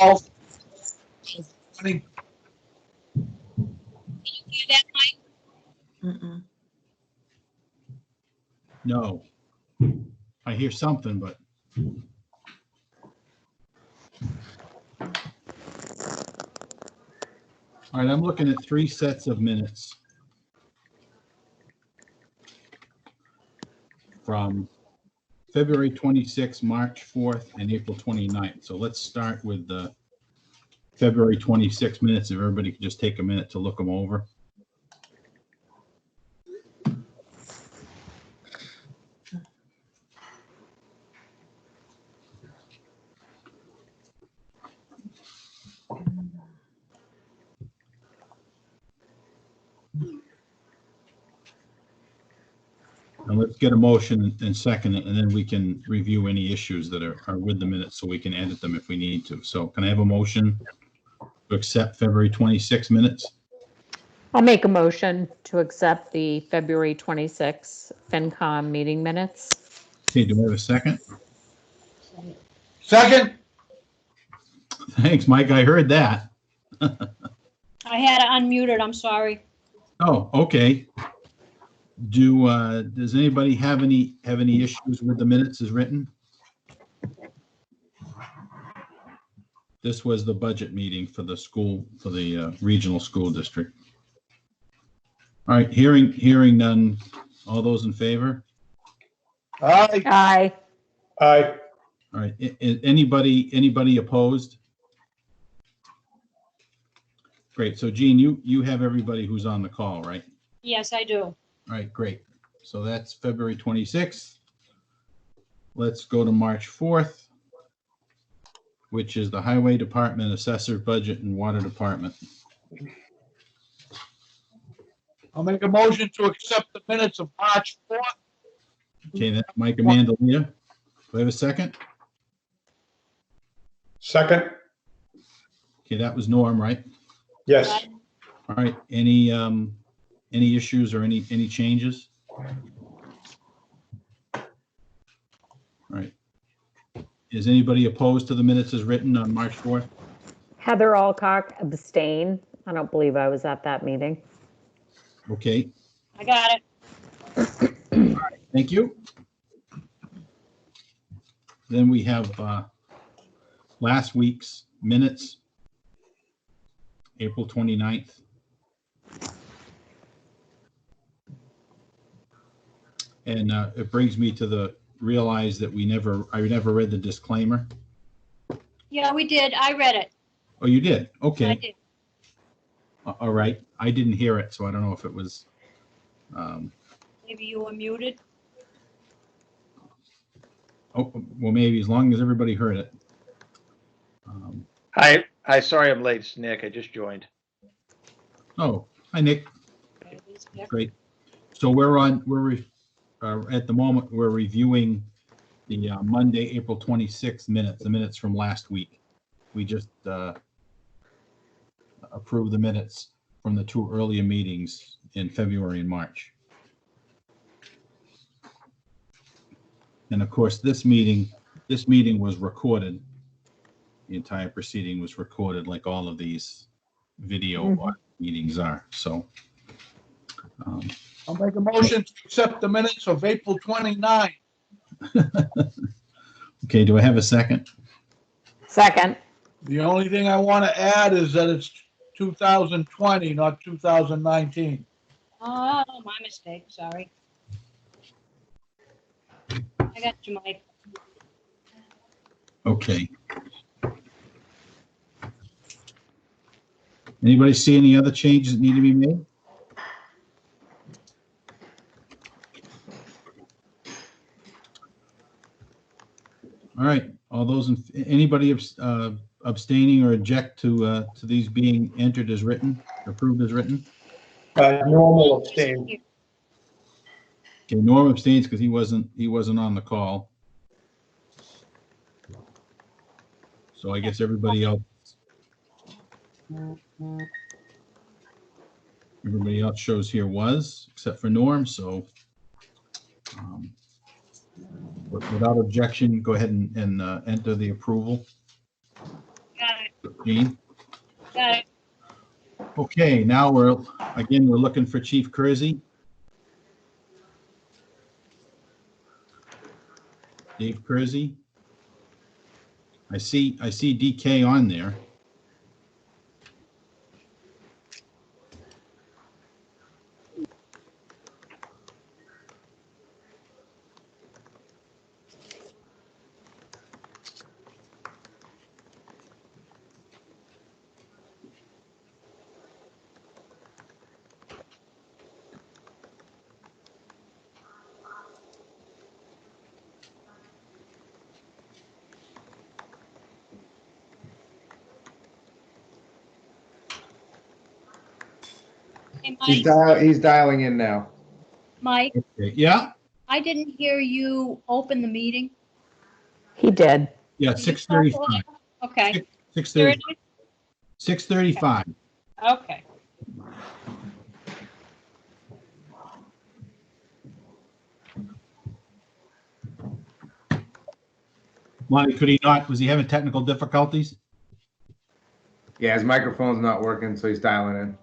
12th. Can you hear that, Mike? Mm-mm. No. I hear something, but all right, I'm looking at 3 sets of minutes from February 26th, March 4th, and April 29th. So let's start with the February 26th minutes. If everybody could just take a minute to look them over. And let's get a motion and second it, and then we can review any issues that are with the minutes so we can edit them if we need to. So can I have a motion to accept February 26 minutes? I'll make a motion to accept the February 26 FinCom meeting minutes. Okay, do I have a second? Second, Thanks, Mike. I heard that. I had to unmute it, I'm sorry. Oh, okay. Does anybody have any issues with the minutes as written? This was the budget meeting for the school, for the regional school district. All right, hearing none. All those in favor? aye. Aye. Aye. All right, anybody opposed? Great, so Jean, you have everybody who's on the call, right? Yes, I do. All right, great. So that's February 26th. Let's go to March 4th, which is the Highway Department, Assessor Budget, and Water Department. I'll make a motion to accept the minutes of March 4th. Okay, that's Mike Amandalia. Do I have a second? Second, Okay, that was Norm, right? yes. All right, any issues or any changes? All right. Is anybody opposed to the minutes as written on March 4th? Heather Alcock abstain. I don't believe I was at that meeting. Okay, I got it. thank you. Then we have last week's minutes, April 29th. And it brings me to realize that I never read the disclaimer. Yeah, we did. I read it. Oh, you did? I Okay, did. all right. I didn't hear it, so I don't know if it was, Maybe you were muted. oh, well, maybe as long as everybody heard it. Hi, sorry I'm late. It's Nick. I just joined. Oh, hi, Nick. Great. So at the moment, we're reviewing the Monday, April 26th minutes, the minutes from last week. We just approved the minutes from the 2 earlier meetings in February and March. And of course, this meeting was recorded. The entire proceeding was recorded like all of these video meetings are, so. I'll make a motion to accept the minutes of April 29th. Okay, do I have a second? Second. The only thing I want to add is that it's 2020, not 2019. Oh, my mistake, sorry. I got you, Mike. Okay. Anybody see any other changes that need to be made? All right, all those, anybody abstaining or object to these being entered as written, approved as written? Normal abstain. Okay, Norm abstains because he wasn't on the call. So I guess everybody else shows here was, except for Norm, so without objection, go ahead and enter the approval. Got it. Jean? Got it. Okay, now we're looking for Chief Kersey. Dave Kersey. I see DK on there. Hey, He's dialing in now. Mike, Okay, yeah, I didn't hear you open the meeting. He did. yeah, Did you call for 6:35. it? Okay. 6:30, 6:35. Okay. Why was he having technical difficulties? Yeah, his microphone's not working, so he's dialing in.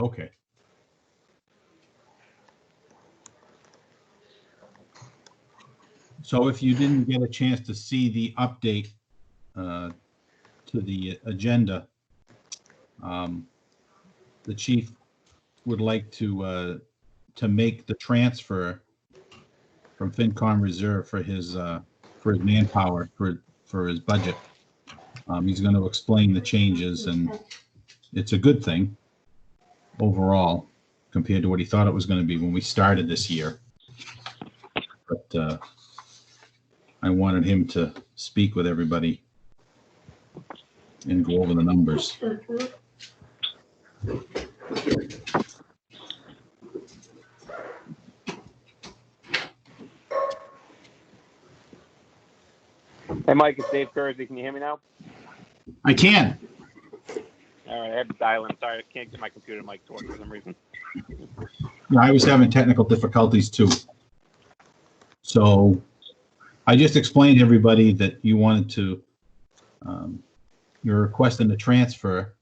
Okay. So if you didn't get a chance to see the update to the agenda, the chief would like to make the transfer from FinCom Reserve for his manpower for his budget. He's going to explain the changes, and it's a good thing overall compared to what he thought it was going to be when we started this year. But I wanted him to speak with everybody and go over the numbers. Hey, Mike, it's Dave Kersey. Can you hear me now? I can. All right, I had to dial in. Sorry, I can't get my computer mic to work for some reason. Yeah, I was having technical difficulties too. So I just explained to everybody that you wanted to, you're requesting a transfer.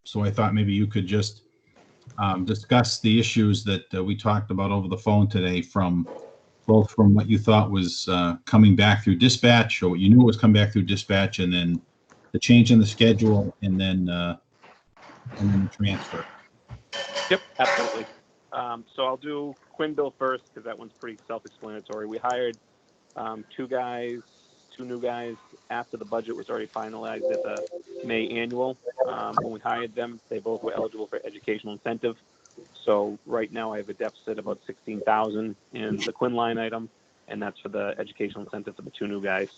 So I thought maybe you could just discuss the issues that we talked about over the phone today, from both from what you thought was coming back through dispatch, or what you knew was coming back through dispatch, and then the change in the schedule, and then the transfer. Yep, absolutely. So I'll do Quinn Bill first because that one's pretty self-explanatory. We hired two new guys after the budget was already finalized at the May annual. When we hired them, they both were eligible for educational incentive. So right now I have a deficit of about $16,000 in the Quinn line item, and that's for the educational incentive for the two new guys.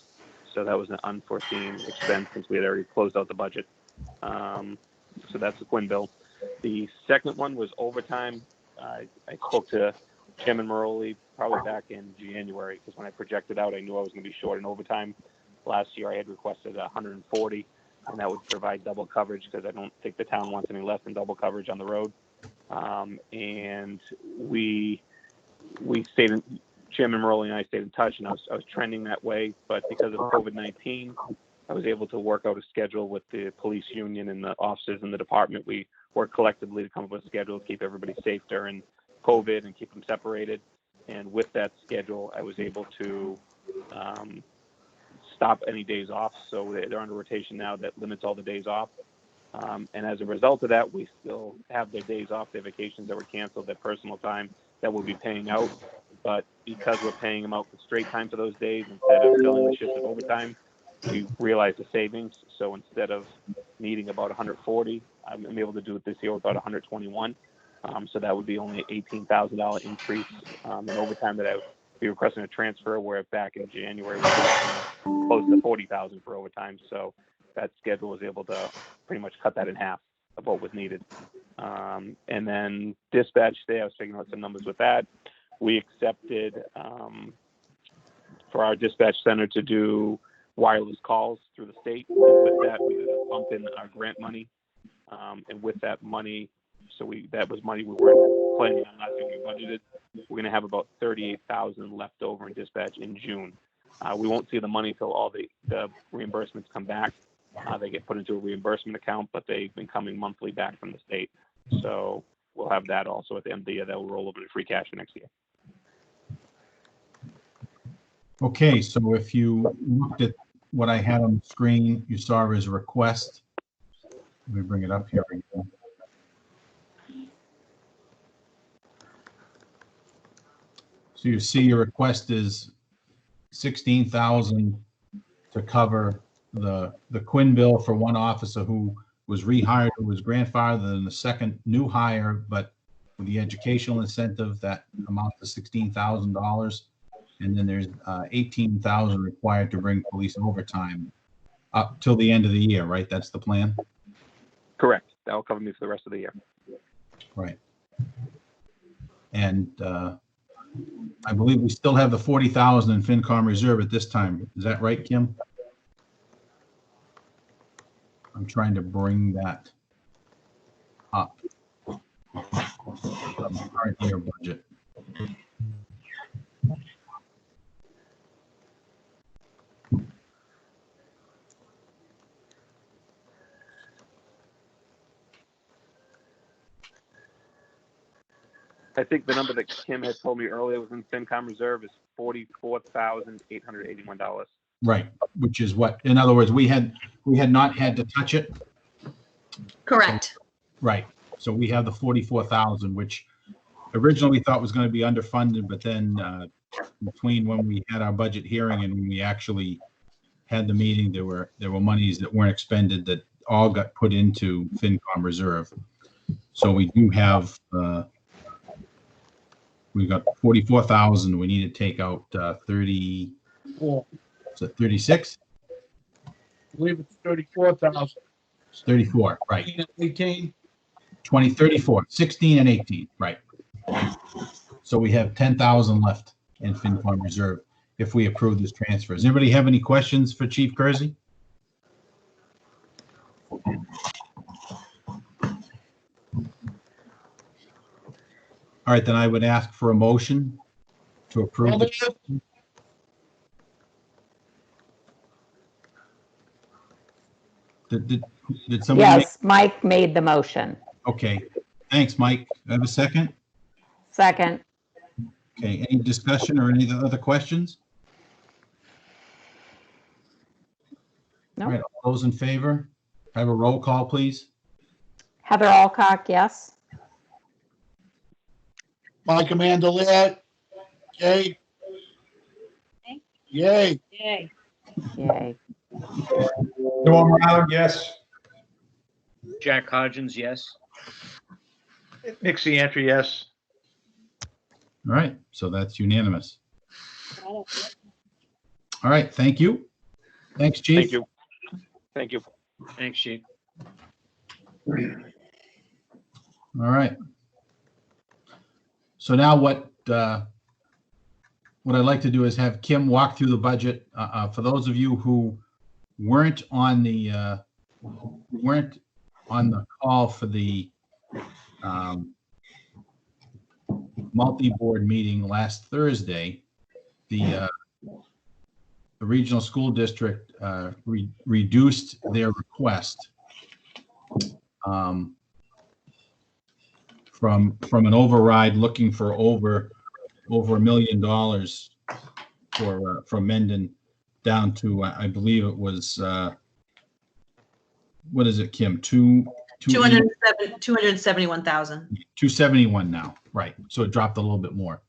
So that was an unforeseen expense since we had already closed out the budget. So that's the Quinn bill. The second one was overtime. I spoke to Chairman Maroli probably back in January, because when I projected out, I knew I was going to be short in overtime. Last year I had requested 140, and that would provide double coverage because I don't think the town wants any less than double coverage on the road. And we stayed in, Chairman Maroli and I stayed in touch, and I was trending that way. But because of COVID-19, I was able to work out a schedule with the police union and the officers in the department. We worked collectively to come up with a schedule to keep everybody safe during COVID and keep them separated. And with that schedule, I was able to stop any days off. So they're under rotation now that limits all the days off. And as a result of that, we still have their days off, their vacations that were canceled, their personal time that we'll be paying out. But because we're paying them out for straight time for those days instead of filling the shifts with overtime, we realized the savings. So instead of needing about 140, I'm able to do it this year with about 121. So that would be only an $18,000 increase in overtime that I would be requesting a transfer, where back in January we were close to 40,000 for overtime. So that schedule was able to pretty much cut that in half of what was needed. And then dispatch day, I was figuring out some numbers with that. We accepted for our dispatch center to do wireless calls through the state. And with that, we bumped in our grant money. And with that money, that was money we weren't planning on last year we budgeted. We're going to have about 38,000 left over in dispatch in June. We won't see the money till all the reimbursements come back. They get put into a reimbursement account, but they've been coming monthly back from the state. So we'll have that also at the end of the year. That will roll over to free cash for next year. Okay, so if you looked at what I had on the screen, you saw his request. Let me bring it up here again. So you see your request is 16,000 to cover the Quinn bill for one officer who was rehired, who was grandfathered, and the second new hire, but with the educational incentive, that amounts to $16,000. And then there's 18,000 required to bring police overtime up till the end of the year, right? That's the plan? Correct. That will cover me for the rest of the year. Right. And I believe we still have the 40,000 in FinCom reserve at this time. Is that right, Kim? I'm trying to bring that up. Current year budget. I think the number that Kim had told me earlier was in FinCom reserve is $44,881. Right, which is what, in other words, we had not had to touch it. Correct. Right. So we have the 44,000, which originally we thought was going to be underfunded, but then between when we had our budget hearing and when we actually had the meeting, there were monies that weren't expended that all got put into FinCom reserve. So we do have we got 44,000. We need to take out 30. Four. Is it 36? I believe it's 34,000. It's 34, right. 18. 20, 34, 16 and 18, right. So we have 10,000 left in FinCom reserve if we approve this transfer. Does anybody have any questions for Chief Kersey? All right, then I would ask for a motion to approve. Did somebody make? Yes, Mike made the motion. Okay, thanks, Mike. I have a second. Second, Okay, any discussion or any other questions? No. All right, all those in favor? Have a roll call, please. Heather Alcock, yes. Mike Mandelet. Yay. Yay. Yay. Yay. Norm Round, yes. Jack Hodgins, yes. Nick Ciantra, yes. All right, so that's unanimous. Got it. All right, thank you. Thanks, Chief. Thank you. Thank you. Thanks, Chief. All right. So now what I'd like to do is have Kim walk through the budget. For those of you who weren't on the call for the multi-board meeting last Thursday, the regional school district reduced their request from an override looking for over $1 million for Mendon down to I believe it was what is it, Kim? 271,000. 271 now, right? So it dropped a little bit more.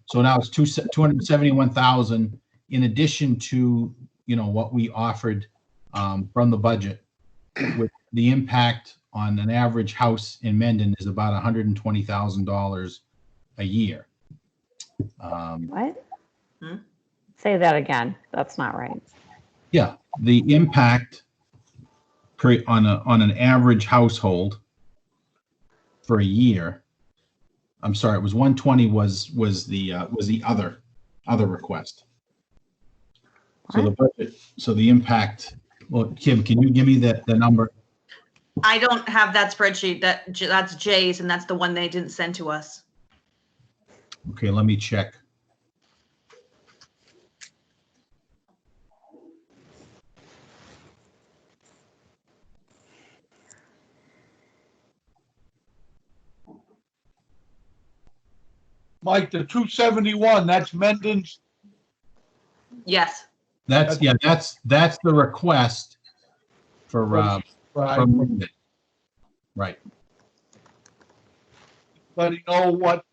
So now it's 271,000 in addition to what we offered from the budget. With the impact on an average house in Mendon is about $120,000 a year. What? Hmm? Say that again. That's not right. Yeah, the impact on an average household for a year. I'm sorry, it was 120 was the other request. So the budget, so the impact. Well, Kim, can you give me the number? I don't have that spreadsheet. That's Jay's, and that's the one they didn't send to us. Okay, let me check. Mike, the 271, that's Mendon's, Yes. That's the request for, right? Monday. Right. But you know what,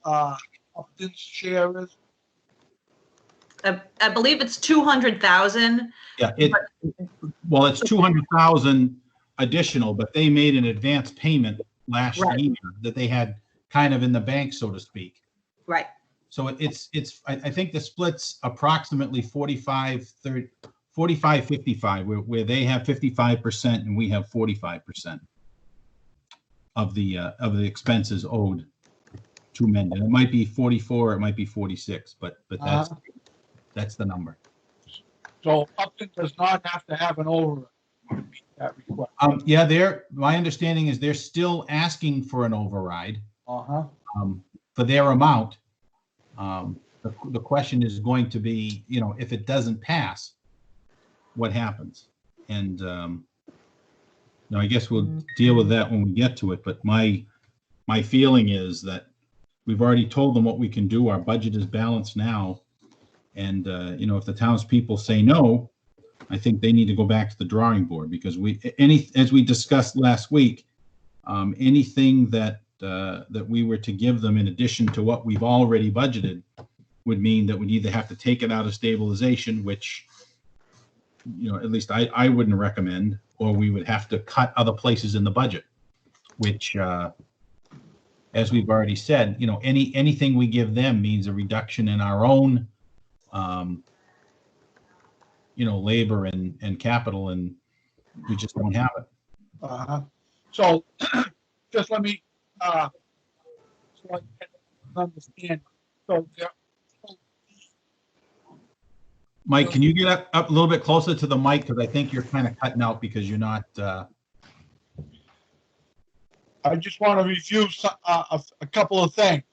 Upton's share is? I believe it's 200,000. Yeah, well, it's 200,000 additional, but they made an advance payment last Right. year that they had kind of in the bank, so to speak. Right. So I think the split's approximately 45-55, where they have 55% and we have 45% of the expenses owed to Mendon. It might be 44, it might be 46, but that's the number. So Upton does not have to have an override to meet that request. Yeah, my understanding is they're still asking for an override Uh-huh. for their amount. The question is going to be, if it doesn't pass, what happens? And I guess we'll deal with that when we get to it. But my feeling is that we've already told them what we can do. Our budget is balanced now. And, if the townspeople say no, I think they need to go back to the drawing board, because as we discussed last week, anything that we were to give them in addition to what we've already budgeted would mean that we'd either have to take it out of stabilization, which, at least I wouldn't recommend, or we would have to cut other places in the budget, which, as we've already said, anything we give them means a reduction in our own labor and capital, and we just don't have it. Uh-huh. So just let me, so I can understand. So Mike, can you get up a little bit closer to the mic? Because I think you're kind of cutting out because you're not. I just want to review a couple of things.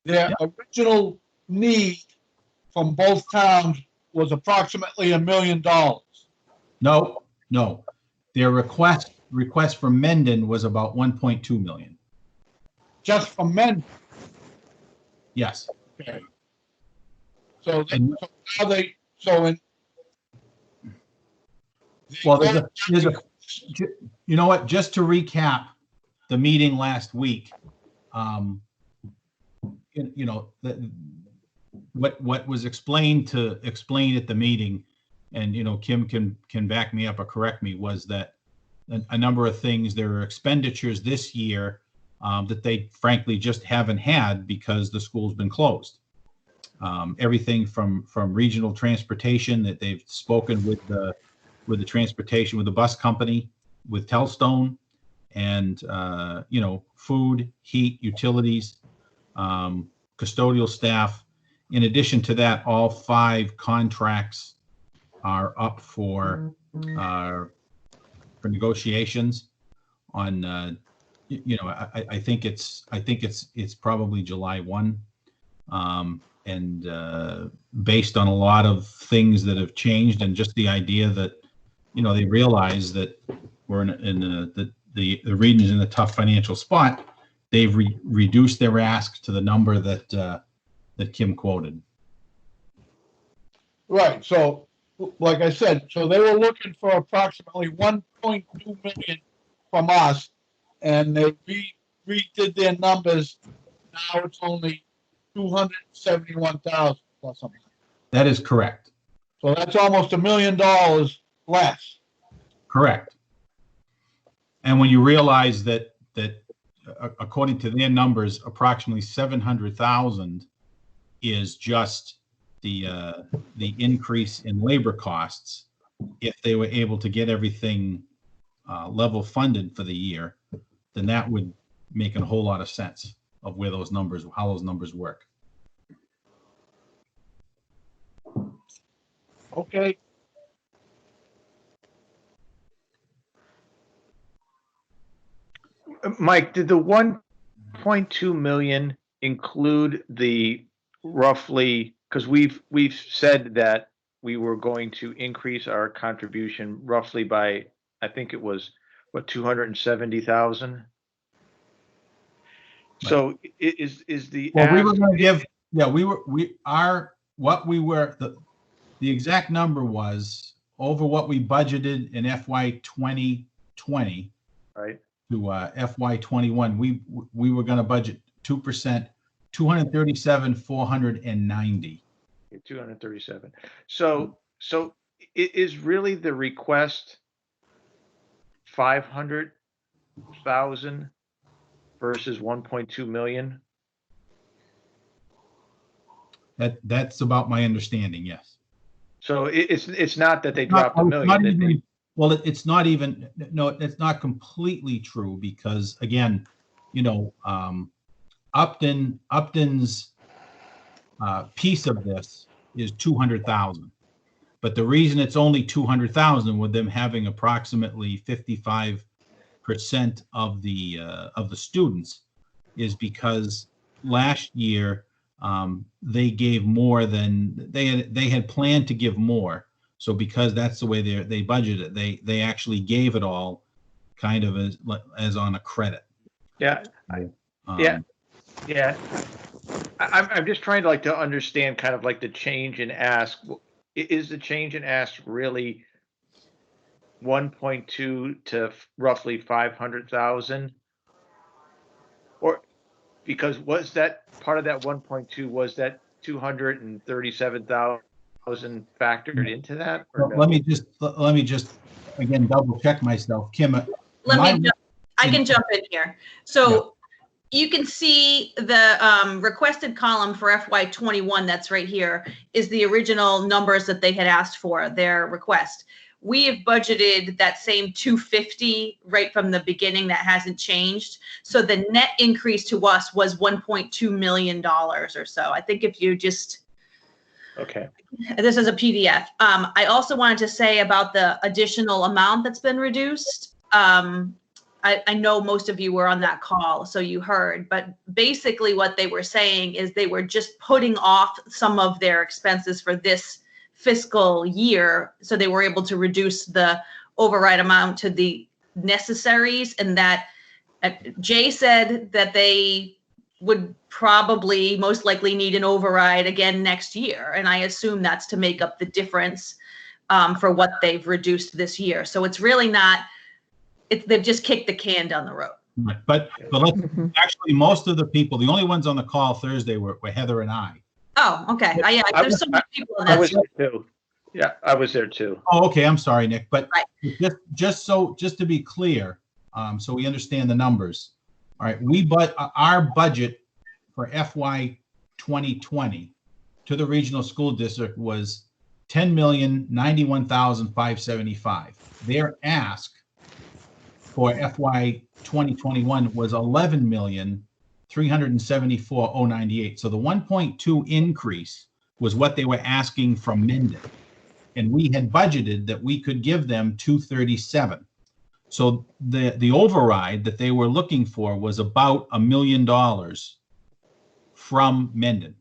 Their original need from both towns was approximately $1 million. No. Their request for Mendon was about 1.2 million. Just from Mendon. Yes. Okay. So And- now they, so in. Well, there's a, you know what, just to recap the meeting last week, what was explained at the meeting, and, Kim can back me up or correct me, was that a number of things, there are expenditures this year that they frankly just haven't had because the school's been closed. Everything from regional transportation, that they've spoken with the transportation, with the bus company, with Telstone, and food, heat, utilities, custodial staff. In addition to that, all 5 contracts are up for negotiations on. I think it's probably July 1. And based on a lot of things that have changed, and just the idea that, they realize that we're the region's in a tough financial spot, they've reduced their ask to the number that Kim quoted. Right, so, like I said, so they were looking for approximately 1.2 million from us, and they redid their numbers. Now it's only 271,000 or something. That is correct. So that's almost $1 million less. Correct. And when you realize that according to their numbers, approximately 700,000 is just the increase in labor costs, if they were able to get everything level funded for the year, then that would make a whole lot of sense of how those numbers work. Okay. Mike, did the 1.2 million include the roughly, because we've said that we were going to increase our contribution roughly by, I think it was, 270,000? So is the Well, we were ask, gonna give, yeah, the exact number was over what we budgeted in FY 2020 right? to FY 21. We were gonna budget 2%, 237,490. 237. So is really the request 500,000 versus 1.2 million? That's about my understanding, yes. So it's not that they Not- dropped a it's million. not that they- even- Well, it's not even, no, it's not completely true because again, Upton's piece of this is 200,000. But the reason it's only 200,000 with them having approximately 55% of the students is because last year they gave more than they had planned to give more. So because that's the way they budgeted it, they actually gave it all kind of as on a credit. Yeah, yeah. Yeah. I'm just trying to to understand kind of like the change in ask. Is the change in ask really 1.2 to roughly 500,000? Or because was that part of that 1.2, was that 237,000 factored into that? Or no? Let me just again double check myself, Kim. I can jump in here. So you can see the requested column for FY21, that's right here, is the original numbers that they had asked for, their request. We have budgeted that same 250 right from the beginning. That hasn't changed. So the net increase to us was $1.2 million or so. I think if you just, Okay. this is a PDF. I also wanted to say about the additional amount that's been reduced. I know most of you were on that call, so you heard, but basically what they were saying is they were just putting off some of their expenses for this fiscal year. So they were able to reduce the override amount to the necessaries, and that Jay said that they would probably most likely need an override again next year. And I assume that's to make up the difference for what they've reduced this year. So it's really not, they've just kicked the can down the road. Right. But actually, most of the people, the only ones on the call Thursday were Heather and I. Oh, okay. Yeah, there's so many people in I that. was there too. Yeah, I was there too. Oh, okay. I'm sorry, Nick. But Right. just to be clear, so we understand the numbers. All right, our budget for FY 2020 to the regional school district was $10,091,575. Their ask for FY 2021 was $11,374,098. So the 1.2 increase was what they were asking from Mendon. And we had budgeted that we could give them 237. So the override that they were looking for was about $1 million from Mendon.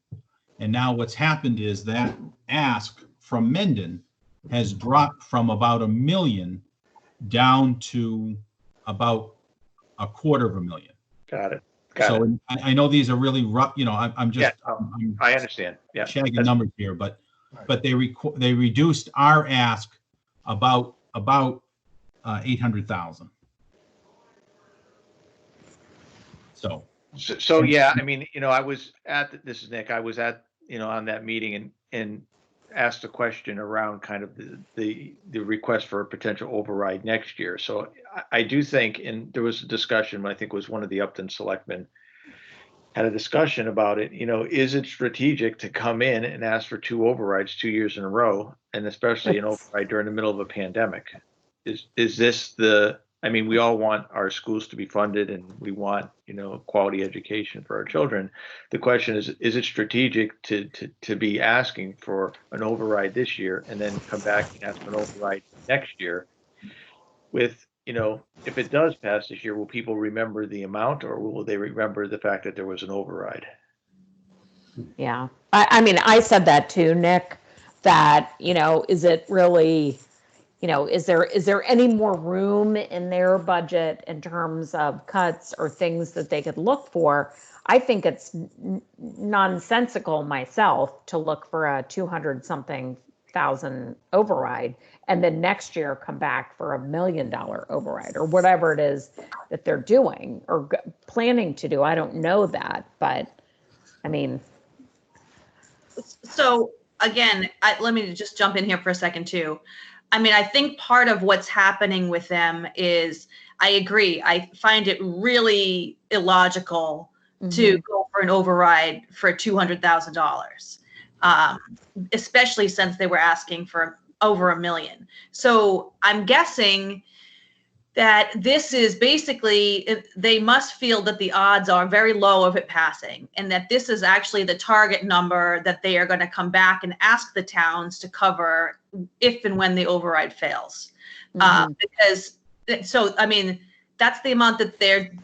And now what's happened is that ask from Mendon has dropped from about $1 million down to about $250,000. Got it. So I know these are really rough, I'm just, I understand. Yeah. shagging numbers here, but they reduced our ask about 800,000. So yeah, I mean, I was at, this is Nick, I was at, on that meeting and asked a question around kind of the request for a potential override next year. So I do think, and there was a discussion, I think it was one of the Upton selectmen had a discussion about it, is it strategic to come in and ask for 2 overrides 2 years in a row, and especially an override during the middle of a pandemic? Is this we all want our schools to be funded and we want, quality education for our children. The question is it strategic to be asking for an override this year and then come back and ask for an override next year with, if it does pass this year, will people remember the amount or will they remember the fact that there was an override? Yeah. I mean, I said that too, Nick, that, is it really, is there any more room in their budget in terms of cuts or things that they could look for? I think it's nonsensical myself to look for a 200 something thousand override and then next year come back for $1 million override or whatever it is that they're doing or planning to do. I don't know that, but I mean. So again, let me just jump in here for a second too. I mean, I think part of what's happening with them is, I agree, I find it really illogical to go for an override for $200,000, especially since they were asking for over $1 million. So I'm guessing that this is basically, they must feel that the odds are very low of it passing, and that this is actually the target number that they are going to come back and ask the towns to cover if and when the override fails. Because, so, I mean, that's the amount that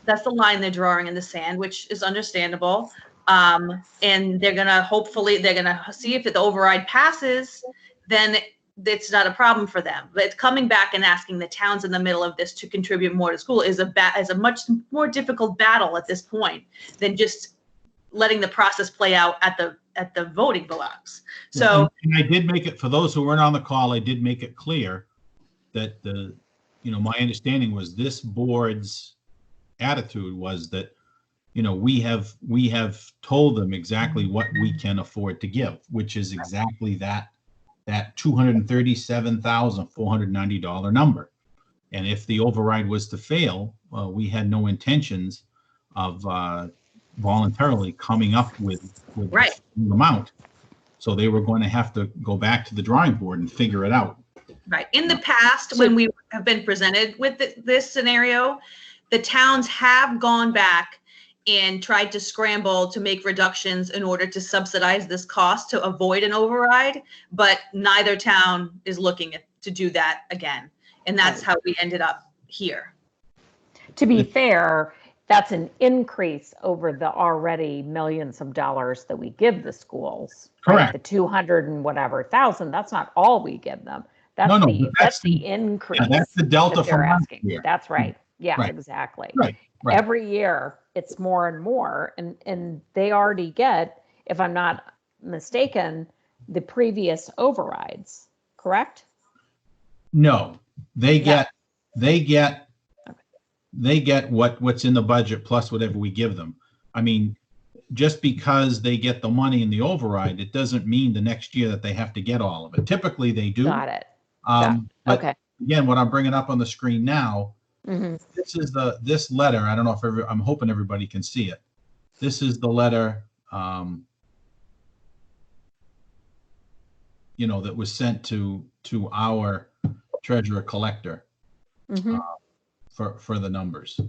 that's the line they're drawing in the sand, which is understandable. And they're going to, hopefully, they're going to see if the override passes, then it's not a problem for them. But coming back and asking the towns in the middle of this to contribute more to school is a much more difficult battle at this point than just letting the process play out at the voting blocks. So and I did make it, for those who weren't on the call, I did make it clear that my understanding was this board's attitude was that, we have told them exactly what we can afford to give, which is exactly that $237,490 number. And if the override was to fail, we had no intentions of voluntarily coming up with right. the amount. So they were going to have to go back to the drawing board and figure it out. Right. In the past, when we have been presented with this scenario, the towns have gone back and tried to scramble to make reductions in order to subsidize this cost to avoid an override, but neither town is looking to do that again. And that's how we ended up here. To be fair, that's an increase over the already millions of dollars that we give the schools. Correct. Right? The 200 and whatever thousand, that's not all we give them. That's that's the increase. Yeah, that's the delta that they're from last asking. year. That's right. Yeah, Right. exactly. Right. Every year it's more and more, and they already get, if I'm not mistaken, the previous overrides, correct? No, they get what's in the budget plus whatever we give them. I mean, just because they get the money in the override, it doesn't mean the next year that they have to get all of it. Typically they do. Got it. But Okay. again, what I'm bringing up on the screen now, Mhm. this letter. I don't know if I'm hoping everybody can see it. This is the letter, that was sent to our treasurer collector Mhm. for the numbers.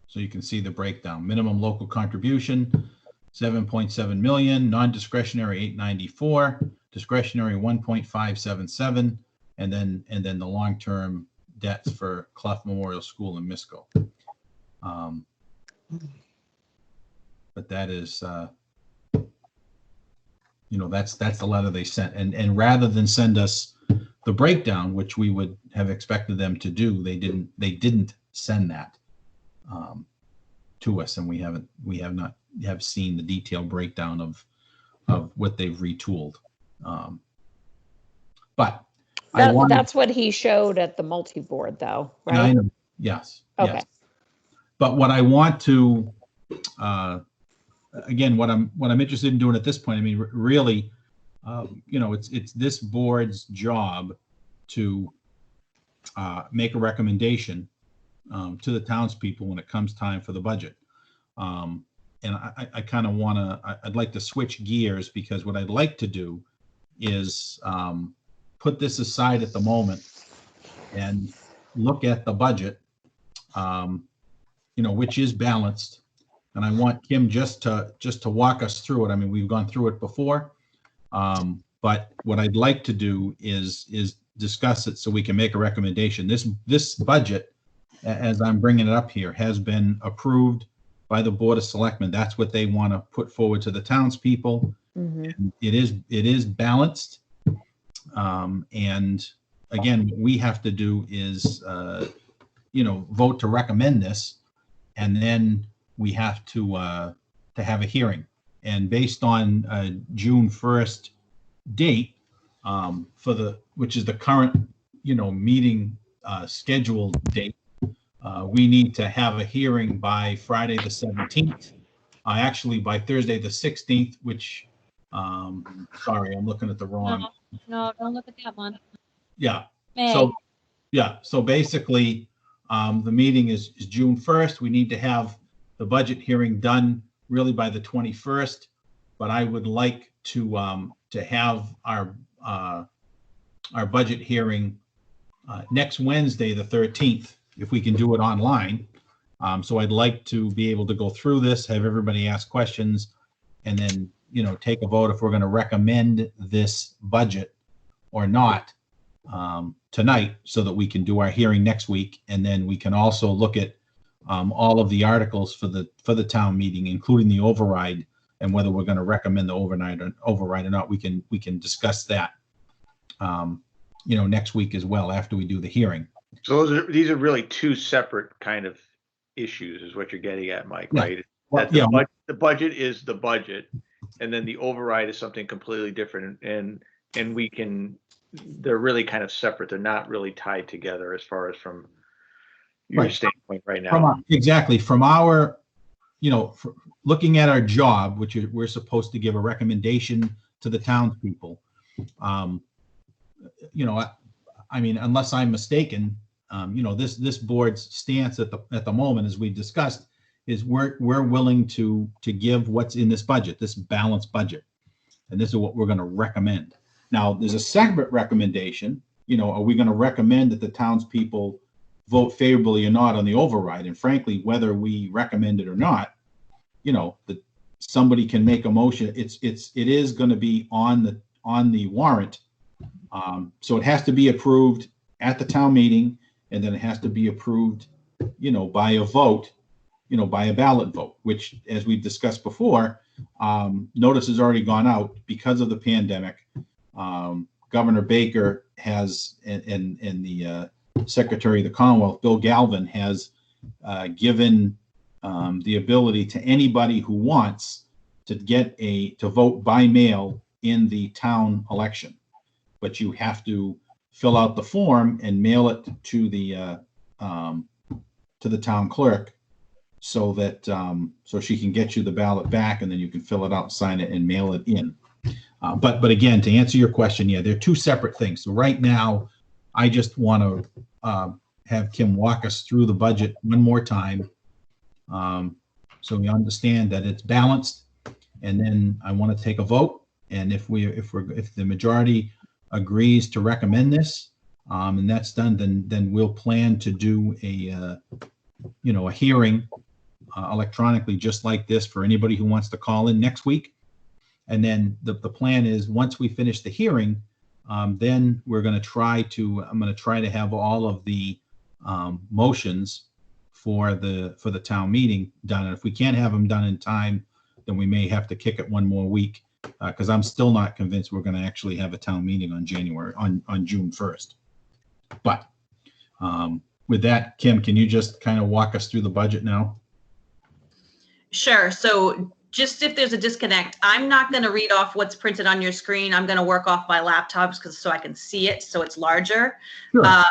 So you can see the breakdown. Minimum local contribution, 7.7 million, non-discretionary 894, discretionary 1.577, and then the long-term debts for Clough Memorial School in Misco. But that is, that's the letter they sent. And rather than send us the breakdown, which we would have expected them to do, they didn't send that to us, and we have not seen the detailed breakdown of what they've retooled. But That's what he showed at the multi-board, though, right? I know. Yes. Okay. Yes. But what I want to, again, what I'm interested in doing at this point, I mean, really, it's this board's job to make a recommendation to the townspeople when it comes time for the budget. And I kind of I'd like to switch gears, because what I'd like to do is put this aside at the moment and look at the budget, which is balanced. And I want Kim just to walk us through it. I mean, we've gone through it before, but what I'd like to do is discuss it so we can make a recommendation. This budget, as I'm bringing it up here, has been approved by the Board of Selectmen. That's what they want to put forward to the townspeople. Mhm. And it is balanced. And again, what we have to do is, vote to recommend this. And then we have to have a hearing. And based on June 1st date, which is the current, meeting scheduled date, we need to have a hearing by Friday the 17th. Actually, by Thursday the 16th, which, sorry, I'm looking at the wrong. No, don't look at that one. Yeah. May. So basically, the meeting is June 1st. We need to have the budget hearing done really by the 21st. But I would like to have our budget hearing next Wednesday, the 13th, if we can do it online. So I'd like to be able to go through this, have everybody ask questions, and then, take a vote if we're going to recommend this budget or not tonight, so that we can do our hearing next week. And then we can also look at all of the articles for the town meeting, including the override, and whether we're going to recommend the override or not. We can discuss that, next week as well, after we do the hearing. So these are really two separate kind of issues, is what you're getting at, Mike, Yeah. right? Well, That the budget is the budget, and then the override is something completely different. And they're really kind of separate. They're not really tied together as far as from your Right. standpoint right now. Exactly. From our, looking at our job, which is we're supposed to give a recommendation to the townspeople. I mean, unless I'm mistaken, this board's stance at the moment, as we discussed, is we're willing to give what's in this budget, this balanced budget, and this is what we're going to recommend. Now, there's a separate recommendation. Are we going to recommend that the townspeople vote favorably or not on the override? And frankly, whether we recommend it or not, that somebody can make a motion. It is going to be on the warrant. So it has to be approved at the town meeting, and then it has to be approved, by a vote, by a ballot vote, which, as we've discussed before, notice has already gone out because of the pandemic. Governor Baker has, and the Secretary of the Commonwealth, Bill Galvin, has given the ability to anybody who wants to vote by mail in the town election. But you have to fill out the form and mail it to the town clerk, so that so she can get you the ballot back, and then you can fill it out, sign it, and mail it in. But again, to answer your question, yeah, they're two separate things. So right now, I just want to have Kim walk us through the budget one more time, so we understand that it's balanced, and then I want to take a vote. And if the majority agrees to recommend this, and that's done, then we'll plan to do a hearing electronically, just like this, for anybody who wants to call in next week. And then the plan is, once we finish the hearing, then I'm going to try to have all of the motions for the town meeting done. And if we can't have them done in time, then we may have to kick it one more week, because I'm still not convinced we're going to actually have a town meeting on June 1st. But with that, Kim, can you just kind of walk us through the budget now? Sure. So just if there's a disconnect, I'm not going to read off what's printed on your screen. I'm going to work off my laptops so I can see it, so it's larger. Sure.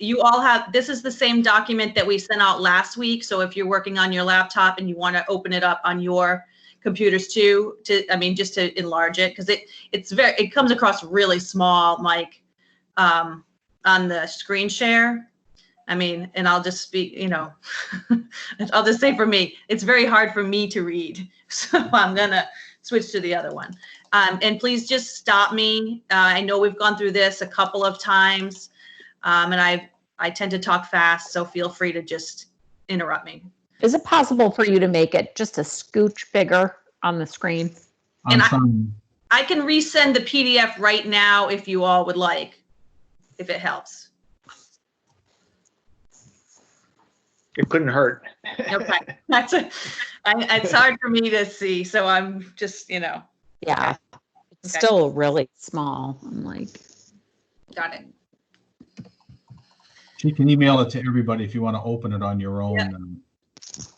You all have, this is the same document that we sent out last week. So if you're working on your laptop and you want to open it up on your computers too, just to enlarge it, because it comes across really small, Mike, on the screen share. And I'll just speak, I'll just say, for me, it's very hard for me to read. So I'm going to switch to the other one. And please just stop me. I know we've gone through this a couple of times, and I tend to talk fast, so feel free to just interrupt me. Is it possible for you to make it just a scooch bigger on the screen? And I can resend the PDF right now if you all would like, if it helps. It couldn't hurt. Okay, it's hard for me to see, so I'm just, Yeah, it's still really small. I'm like, Got it. She can email it to everybody if you want to open it on your own. Yeah.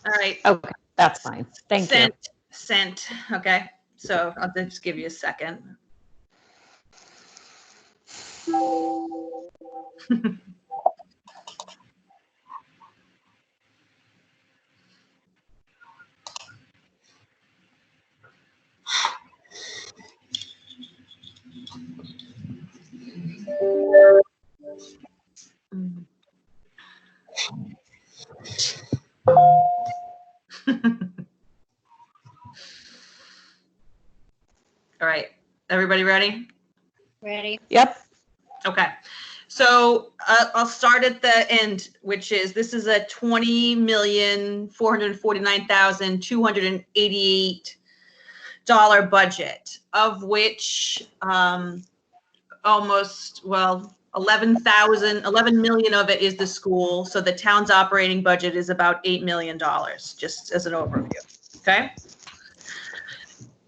All right. Okay, that's fine. Thank you. Sent. Okay. So I'll just give you a second. All right. Everybody ready? Ready? Yep. Okay, so I'll start at the end, which is, this is a $20,449,288 budget, of which almost, well, 11 million of it is the school. So the town's operating budget is about $8 million, just as an overview, okay?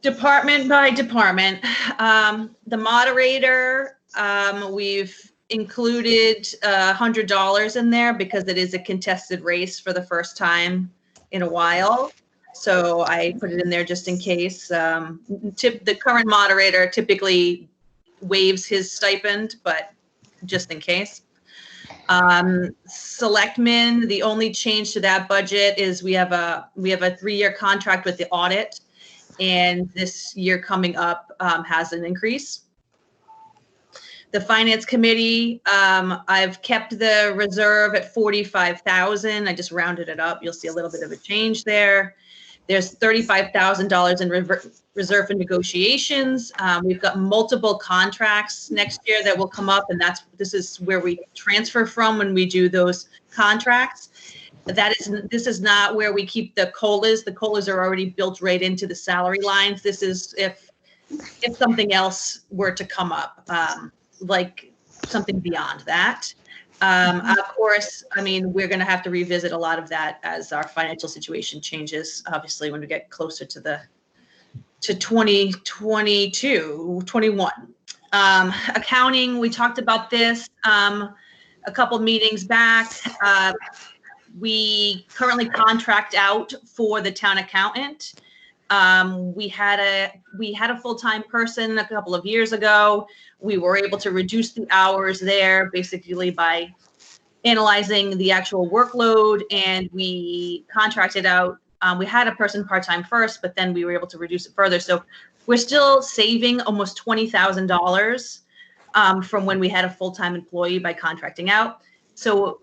Department by department, the moderator, we've included $100 in there because it is a contested race for the first time in a while. So I put it in there just in case. The current moderator typically waives his stipend, but just in case. Selectmen, the only change to that budget is we have a 3-year contract with the audit, and this year coming up has an increase. The finance committee, I've kept the reserve at 45,000. I just rounded it up. You'll see a little bit of a change there. There's $35,000 in reserve for negotiations. We've got multiple contracts next year that will come up, and this is where we transfer from when we do those contracts. This is not where we keep the COLAs. The COLAs are already built right into the salary lines. This is if something else were to come up, like something beyond that. Of course, I mean, we're going to have to revisit a lot of that as our financial situation changes, obviously, when we get closer to 2022, 21. Accounting, we talked about this a couple meetings back. We currently contract out for the town accountant. We had a full-time person a couple of years ago. We were able to reduce the hours there basically by analyzing the actual workload, and we contracted out. We had a person part-time first, but then we were able to reduce it further. So we're still saving almost $20,000 from when we had a full-time employee by contracting out. So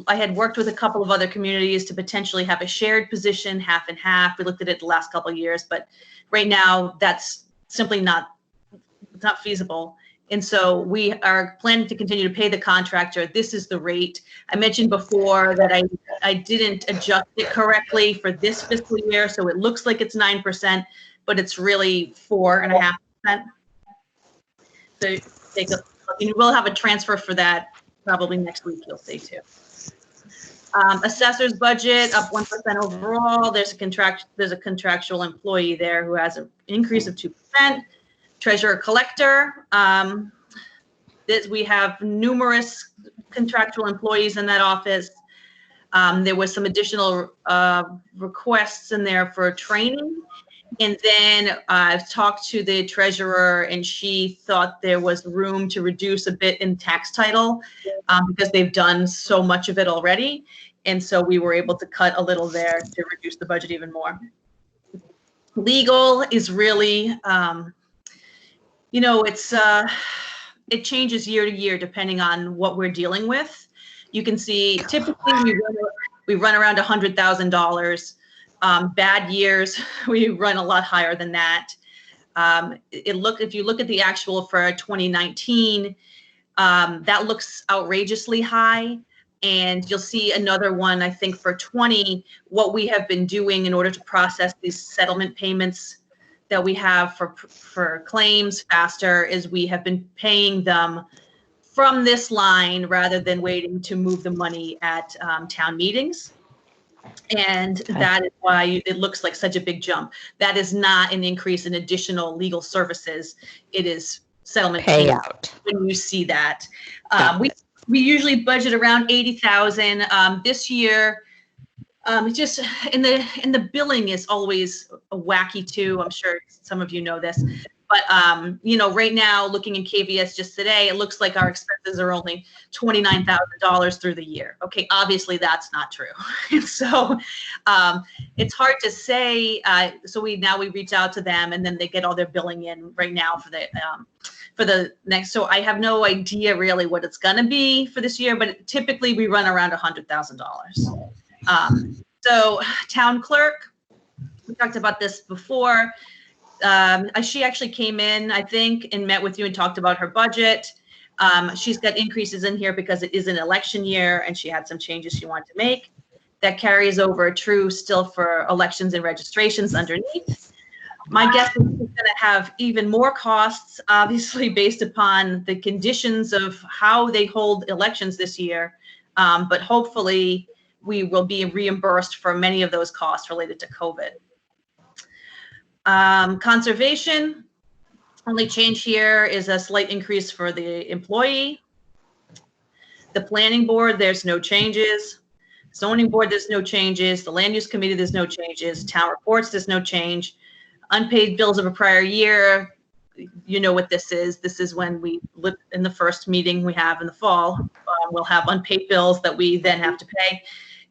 I had worked with a couple of other communities to potentially have a shared position, half and half. We looked at it the last couple of years, but right now that's simply not feasible. And so we are planning to continue to pay the contractor. This is the rate. I mentioned before that I didn't adjust it correctly for this fiscal year. So it looks like it's 9%, but it's really 4.5%. So we'll have a transfer for that probably next week, you'll see too. Assessor's budget up 1% overall. There's a contractual employee there who has an increase of 2%. Treasurer collector. We have numerous contractual employees in that office. There was some additional requests in there for training. And then I've talked to the treasurer, and she thought there was room to reduce a bit in tax title because they've done so much of it already. And so we were able to cut a little there to reduce the budget even more. Legal is really, it changes year to year depending on what we're dealing with. You can see typically we run around $100,000. Bad years, we run a lot higher than that. If you look at the actual for 2019, that looks outrageously high. And you'll see another one, I think, for 20, what we have been doing in order to process these settlement payments that we have for claims faster is we have been paying them from this line rather than waiting to move the money at town meetings. And that is why it looks like such a big jump. That is not an increase in additional legal services. It is settlement payment Payout. when you see that. Got We usually budget around 80,000. This year, just in the billing is always wacky too. I'm sure some of you know this, but right now looking in KVS just today, it looks like our expenses are only $29,000 through the year. Okay, obviously that's not true. And so it's hard to say. So we reach out to them, and then they get all their billing in right now for the next. So I have no idea really what it's gonna be for this year, but typically we run around $100,000. So town clerk, we talked about this before. She actually came in, I think, and met with you and talked about her budget. She's got increases in here because it is an election year and she had some changes she wanted to make. That carries over true still for elections and registrations underneath. My guess is she's going to have even more costs, obviously, based upon the conditions of how they hold elections this year. But hopefully, we will be reimbursed for many of those costs related to COVID. Conservation, only change here is a slight increase for the employee. The planning board, there's no changes. Zoning board, there's no changes. The land use committee, there's no changes. Town reports, there's no change. Unpaid bills of a prior year, you know what this is. This is when we look in the first meeting we have in the fall. We'll have unpaid bills that we then have to pay.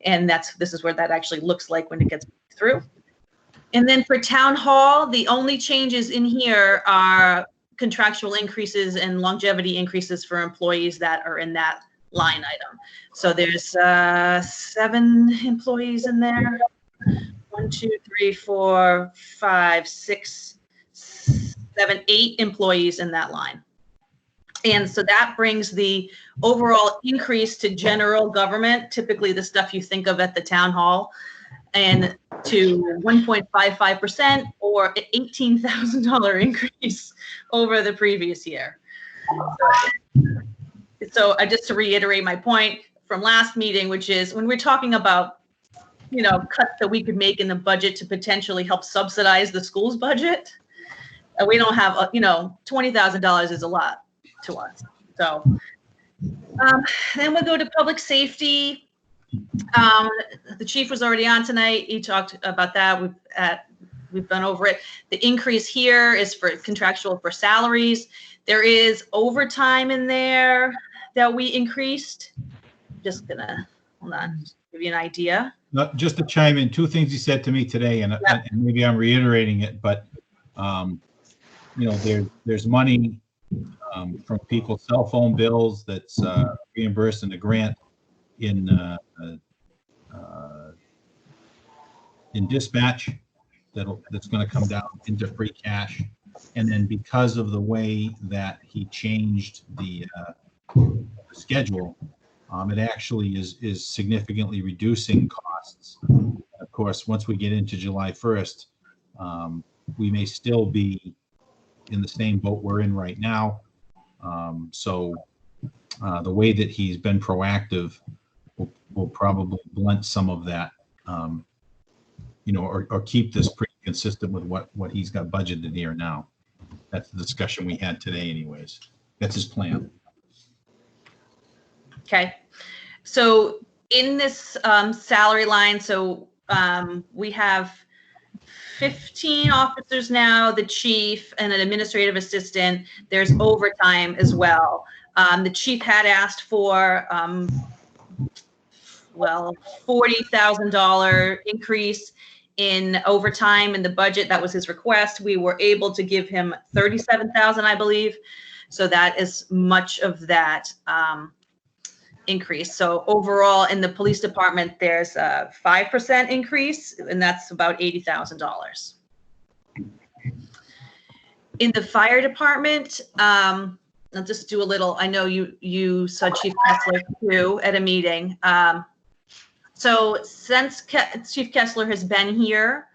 And this is where that actually looks like when it gets through. And then for town hall, the only changes in here are contractual increases and longevity increases for employees that are in that line item. So there's 7 employees in there. 1, 2, 3, 4, 5, 6, 7, 8 employees in that line. And so that brings the overall increase to general government, typically the stuff you think of at the town hall, and to 1.55% or an $18,000 increase over the previous year. So just to reiterate my point from last meeting, which is when we're talking about, cuts that we could make in the budget to potentially help subsidize the school's budget, we don't have, $20,000 is a lot to us. So then we'll go to public safety. The chief was already on tonight. He talked about that. We've gone over it. The increase here is for contractual for salaries. There is overtime in there that we increased. Just gonna hold on, give you an idea. Just to chime in, 2 things he said to me today, and maybe I'm reiterating it, but there's money from people's cell phone bills that's reimbursed in the grant in dispatch that's going to come down into free cash. And then because of the way that he changed the schedule, it actually is significantly reducing costs. Of course, once we get into July 1st, we may still be in the same boat we're in right now. So the way that he's been proactive will probably blunt some of that, or keep this pretty consistent with what he's got budgeted here now. That's the discussion we had today anyways. That's his plan. Okay. So in this salary line, we have 15 officers now, the chief and an administrative assistant. There's overtime as well. The chief had asked for, $40,000 increase in overtime in the budget. That was his request. We were able to give him 37,000, I believe. So that is much of that increase. So overall in the police department, there's a 5% increase, and that's about $80,000. In the fire department, I'll just do a little, I know you saw Chief Kessler too at a meeting. So since Chief Kessler has been here,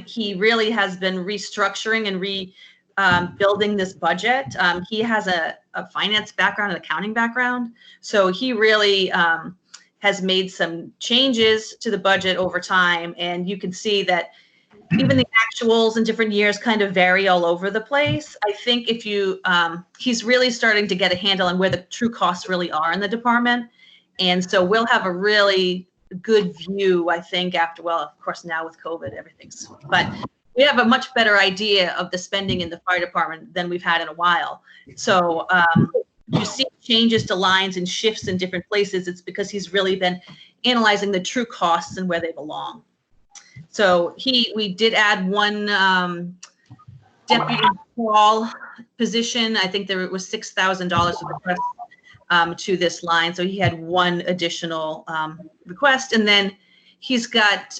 he really has been restructuring and building this budget. He has a finance background, an accounting background. So he really has made some changes to the budget over time. And you can see that even the actuals in different years kind of vary all over the place. I think if you, he's really starting to get a handle on where the true costs really are in the department. And so we'll have a really good view, I think, after, well, of course, now with COVID, everything's, but we have a much better idea of the spending in the fire department than we've had in a while. So you see changes to lines and shifts in different places. It's because he's really been analyzing the true costs and where they belong. So we did add one deputy hall position. I think there was $6,000 of request to this line. So he had one additional request, and then he's got,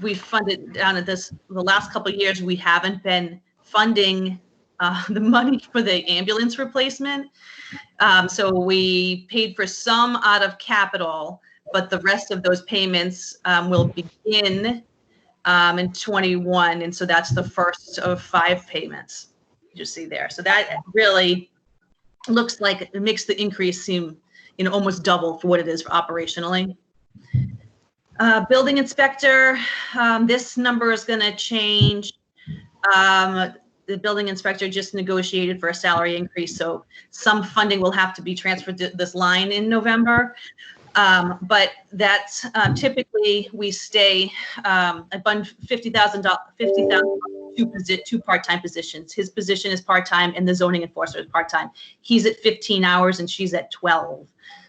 we funded down at this, the last couple of years, we haven't been funding the money for the ambulance replacement. So we paid for some out of capital, but the rest of those payments will begin in 21. And so that's the first of 5 payments you see there. So that really looks like it makes the increase seem, almost double for what it is operationally. Building inspector, this number is going to change. The building inspector just negotiated for a salary increase, so some funding will have to be transferred to this line in November. But that's typically we stay above $50,000, two part-time positions. His position is part-time and the zoning enforcer is part-time. He's at 15 hours and she's at 12.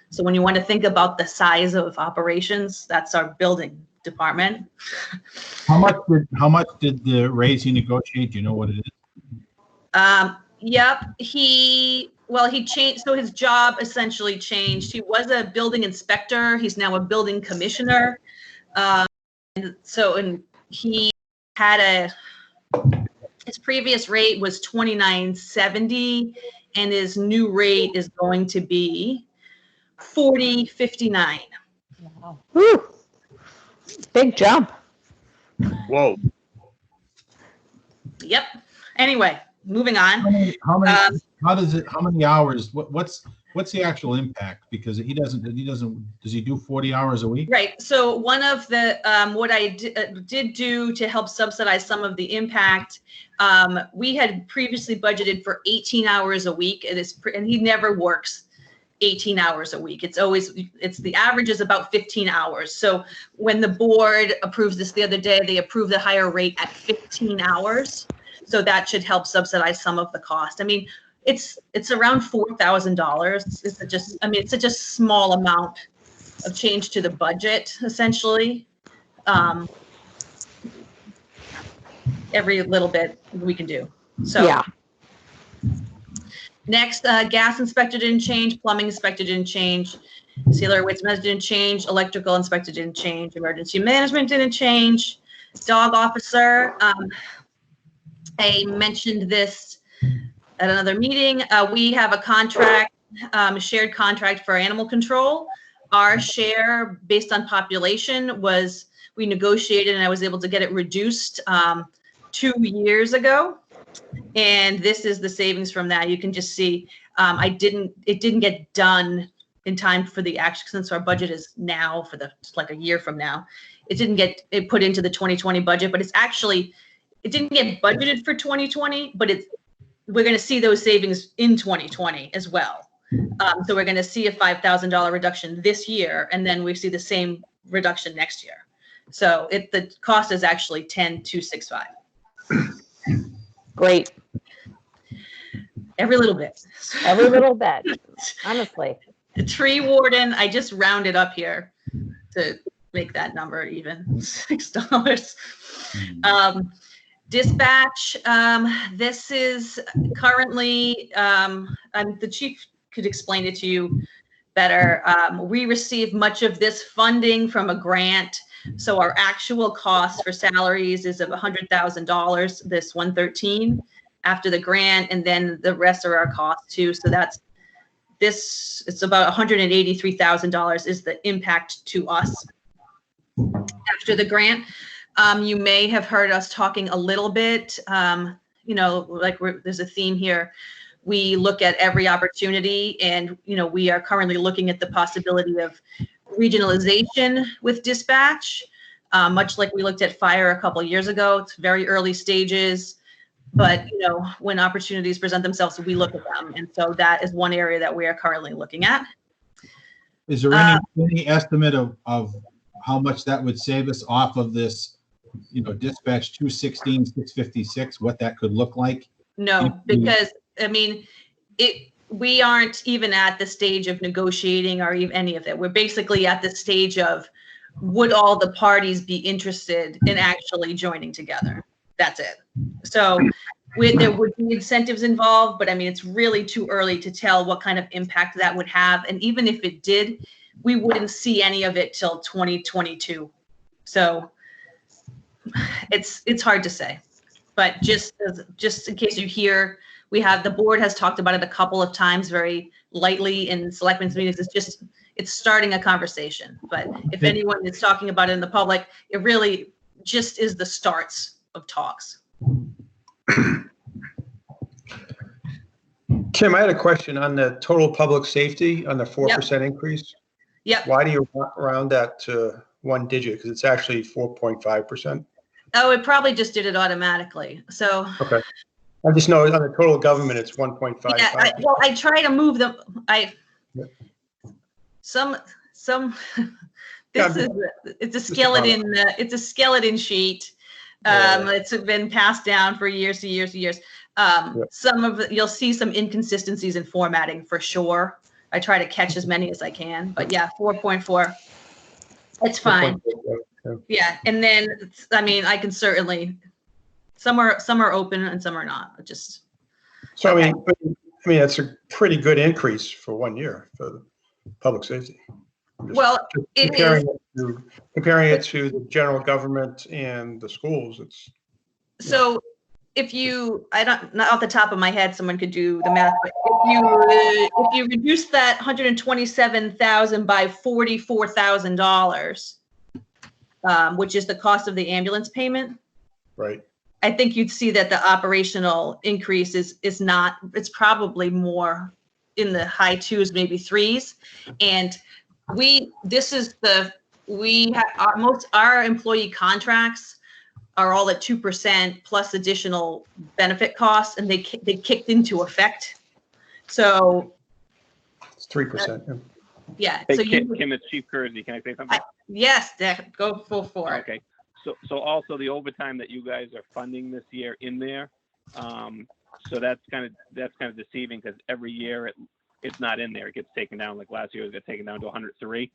So when you want to think about the size of operations, that's our building department. How much did the raise you negotiate? Do you know what it is? Yep. He changed. So his job essentially changed. He was a building inspector. He's now a building commissioner. And he had his previous rate was $29.70 and his new rate is going to be $40.59. Wow. Woo. Big jump. Whoa. Yep. Anyway, moving on. How many hours? What's the actual impact? Because does he do 40 hours a week? Right. So one of the what I did do to help subsidize some of the impact, we had previously budgeted for 18 hours a week, and he never works 18 hours a week. It's the average is about 15 hours. So when the board approves this the other day, they approved the higher rate at 15 hours. So that should help subsidize some of the cost. I mean, it's around $4,000. It's such a small amount of change to the budget, essentially. Every little bit we can do. So Yeah. Next, gas inspector didn't change, plumbing inspector didn't change, sealer waste management didn't change, electrical inspector didn't change, emergency management didn't change, dog officer. I mentioned this at another meeting. We have a contract, a shared contract for animal control. Our share based on population we negotiated and I was able to get it reduced 2 years ago. And this is the savings from that. You can just see it didn't get done in time for the action since our budget is now for like a year from now. It didn't get put into the 2020 budget, but it didn't get budgeted for 2020, but we're going to see those savings in 2020 as well. So we're going to see a $5,000 reduction this year, and then we see the same reduction next year. So the cost is actually $10,265. Great. Every little bit. Every little bit, honestly. The tree warden, I just rounded up here to make that number even, $6. Dispatch, this is currently, the chief could explain it to you better. We receive much of this funding from a grant. So our actual cost for salaries is of $100,000, this 113 after the grant, and then the rest are our costs too. So it's about $183,000 is the impact to us after the grant. You may have heard us talking a little bit, there's a theme here. We look at every opportunity and, we are currently looking at the possibility of regionalization with dispatch. much like we looked at fire a couple years ago. It's very early stages, but you know, when opportunities present themselves, we look at them. And so that is one area that we are currently looking at. Is there any estimate of how much that would save us off of this, you know, dispatch 216, 656, what that could look like? No, because I mean, we aren't even at the stage of negotiating or even any of it. We're basically at the stage of, would all the parties be interested in actually joining together? That's it. So there would be incentives involved, but I mean, it's really too early to tell what kind of impact that would have. And even if it did, we wouldn't see any of it till 2022. So it's hard to say, but just in case you hear, the board has talked about it a couple of times very lightly in selectmen's meetings. It's starting a conversation, but if anyone is talking about it in the public, it really just is the starts of talks. Kim, I had a question on the total public safety on the 4% increase. Yep. Why do you round that to one digit? Because it's actually 4.5%. Oh, it probably just did it automatically. So. Okay. I just know on the total government, it's 1.5. Yeah, I try to move them. It's a skeleton. It's a skeleton sheet. It's been passed down for years to years to years. You'll see some inconsistencies in formatting for sure. I try to catch as many as I can, but yeah, 4.4. It's fine. Yeah, and then I mean, I can certainly. Some are open and some are not. So okay. I mean, that's a pretty good increase for 1 year for public safety. Well, comparing it to the general government and the schools, it's. So if you, not off the top of my head, someone could do the math, but if you reduce that 127,000 by $44,000, which is the cost of the ambulance payment. Right. I think you'd see that the operational increase is not, it's probably more in the high twos, maybe threes. And our employee contracts are all at 2% plus additional benefit costs, and they kicked into effect. So it's 3%. Yeah. Hey, So Kim, it's Chief Kersey. Can I say something? Yes, go full for it. Okay. So also the overtime that you guys are funding this year in there. So that's kind of deceiving because every year it's not in there. It gets taken down. Like last year, it got taken down to 103.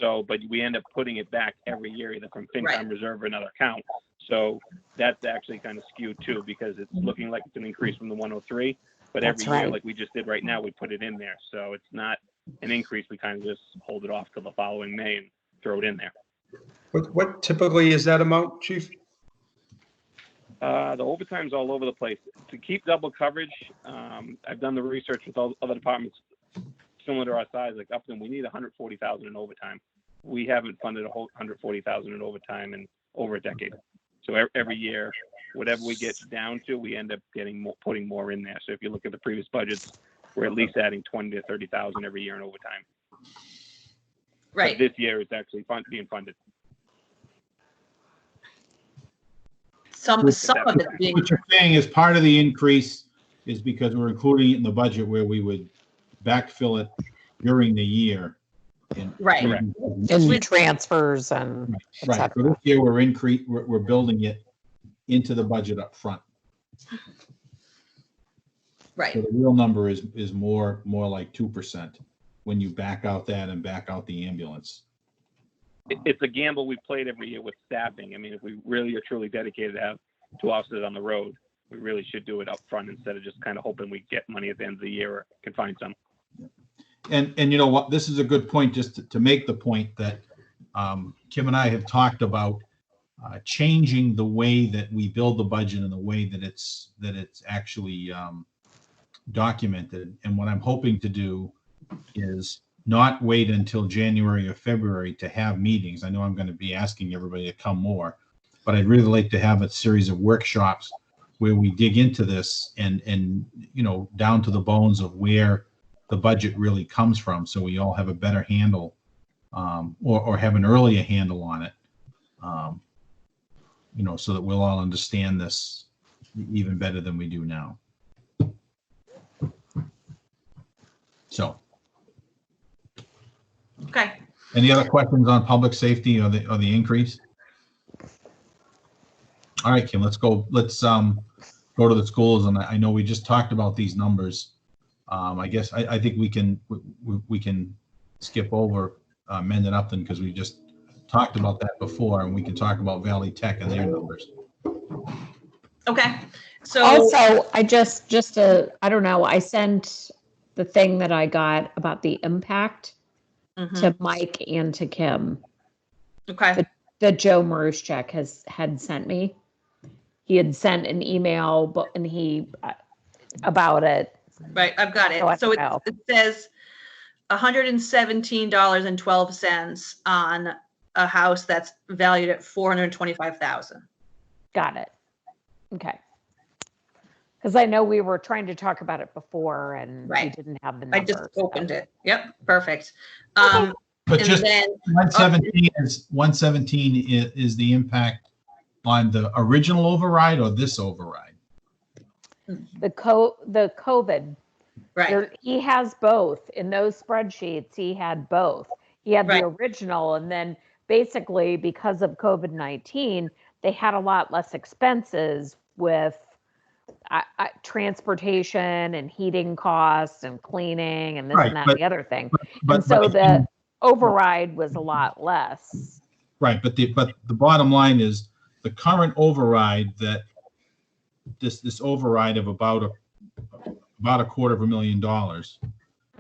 So, but we end up putting it back every year, either from FinCom reserve or another account. So that's actually kind of skewed too, because it's looking like it's an increase from the 103. But every year, like we just did right now, we put it in there. So it's not an increase. We kind of just hold it off till the following May and throw it in there. What typically is that amount, Chief? The overtime's all over the place. To keep double coverage, I've done the research with all other departments similar to our size, like Upton. We need 140,000 in overtime. We haven't funded a whole 140,000 in overtime in over a decade. So every year, whatever we get down to, we end up putting more in there. So if you look at the previous budgets, we're at least adding 20 to 30,000 every year in overtime. Right. But this year, it's actually being funded. Some of it being. What you're saying is part of the increase is because we're including it in the budget where we would backfill it during the year. Right. And transfers and right. So this year we're building it into the budget up front. Right. So the real number is more like 2% when you back out that and back out the ambulance. It's a gamble we played every year with staffing. I mean, if we really are truly dedicated to have 2 officers on the road, we really should do it up front instead of just kind of hoping we get money at the end of the year or can find some. And you know what, this is a good point just to make the point that Kim and I have talked about changing the way that we build the budget and the way that it's actually documented. And what I'm hoping to do is not wait until January or February to have meetings. I know I'm going to be asking everybody to come more, but I'd really like to have a series of workshops where we dig into this and you know, down to the bones of where the budget really comes from, so we all have a better handle or have an earlier handle on it. So that we'll all understand this even better than we do now. So, Okay. any other questions on public safety or the increase? All right, Kim, let's go to the schools, and I know we just talked about these numbers. I guess I think we can skip over Mendon Upton because we just talked about that before, and we can talk about Valley Tech and their numbers. Okay. So Also, I I don't know, I sent the thing that I got about the impact Mhm. to Mike and to Kim Okay. that Joe Maruschek had sent me. He had sent an email, and he about it. Right, I've got it. So I So don't know. it says $117.12 on a house that's valued at $425,000. Got it. Okay. Because I know we were trying to talk about it before and we Right. didn't have the I numbers. just opened it. Yep, perfect. Okay. But And just then 117 is the impact on the original override or this override? The COVID. right, He has both. In those spreadsheets, he had both. He had Right. the original, and then basically because of COVID-19, they had a lot less expenses with transportation and heating costs and cleaning and this Right, and that but- and the other thing. But And so but- the override was a lot less. Right, but the bottom line is the current override that this override of about $250,000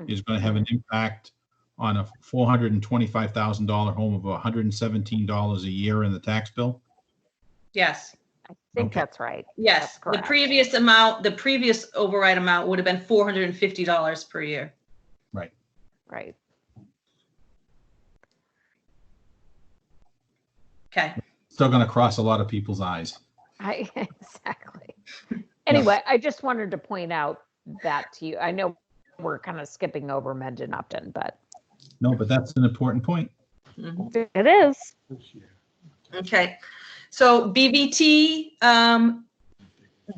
is going to have an impact on a $425,000 home of $117 a year in the tax bill. yes, I think Okay. that's right. yes. That's The correct. the previous override amount would have been $450 per year. Right. Okay, Still going to cross a lot of people's eyes. Exactly. Anyway, I just wanted to point out that to you. I know we're kind of skipping over Mendon Upton, but No, but that's an important point. Mhm. it is. Okay. So BBT,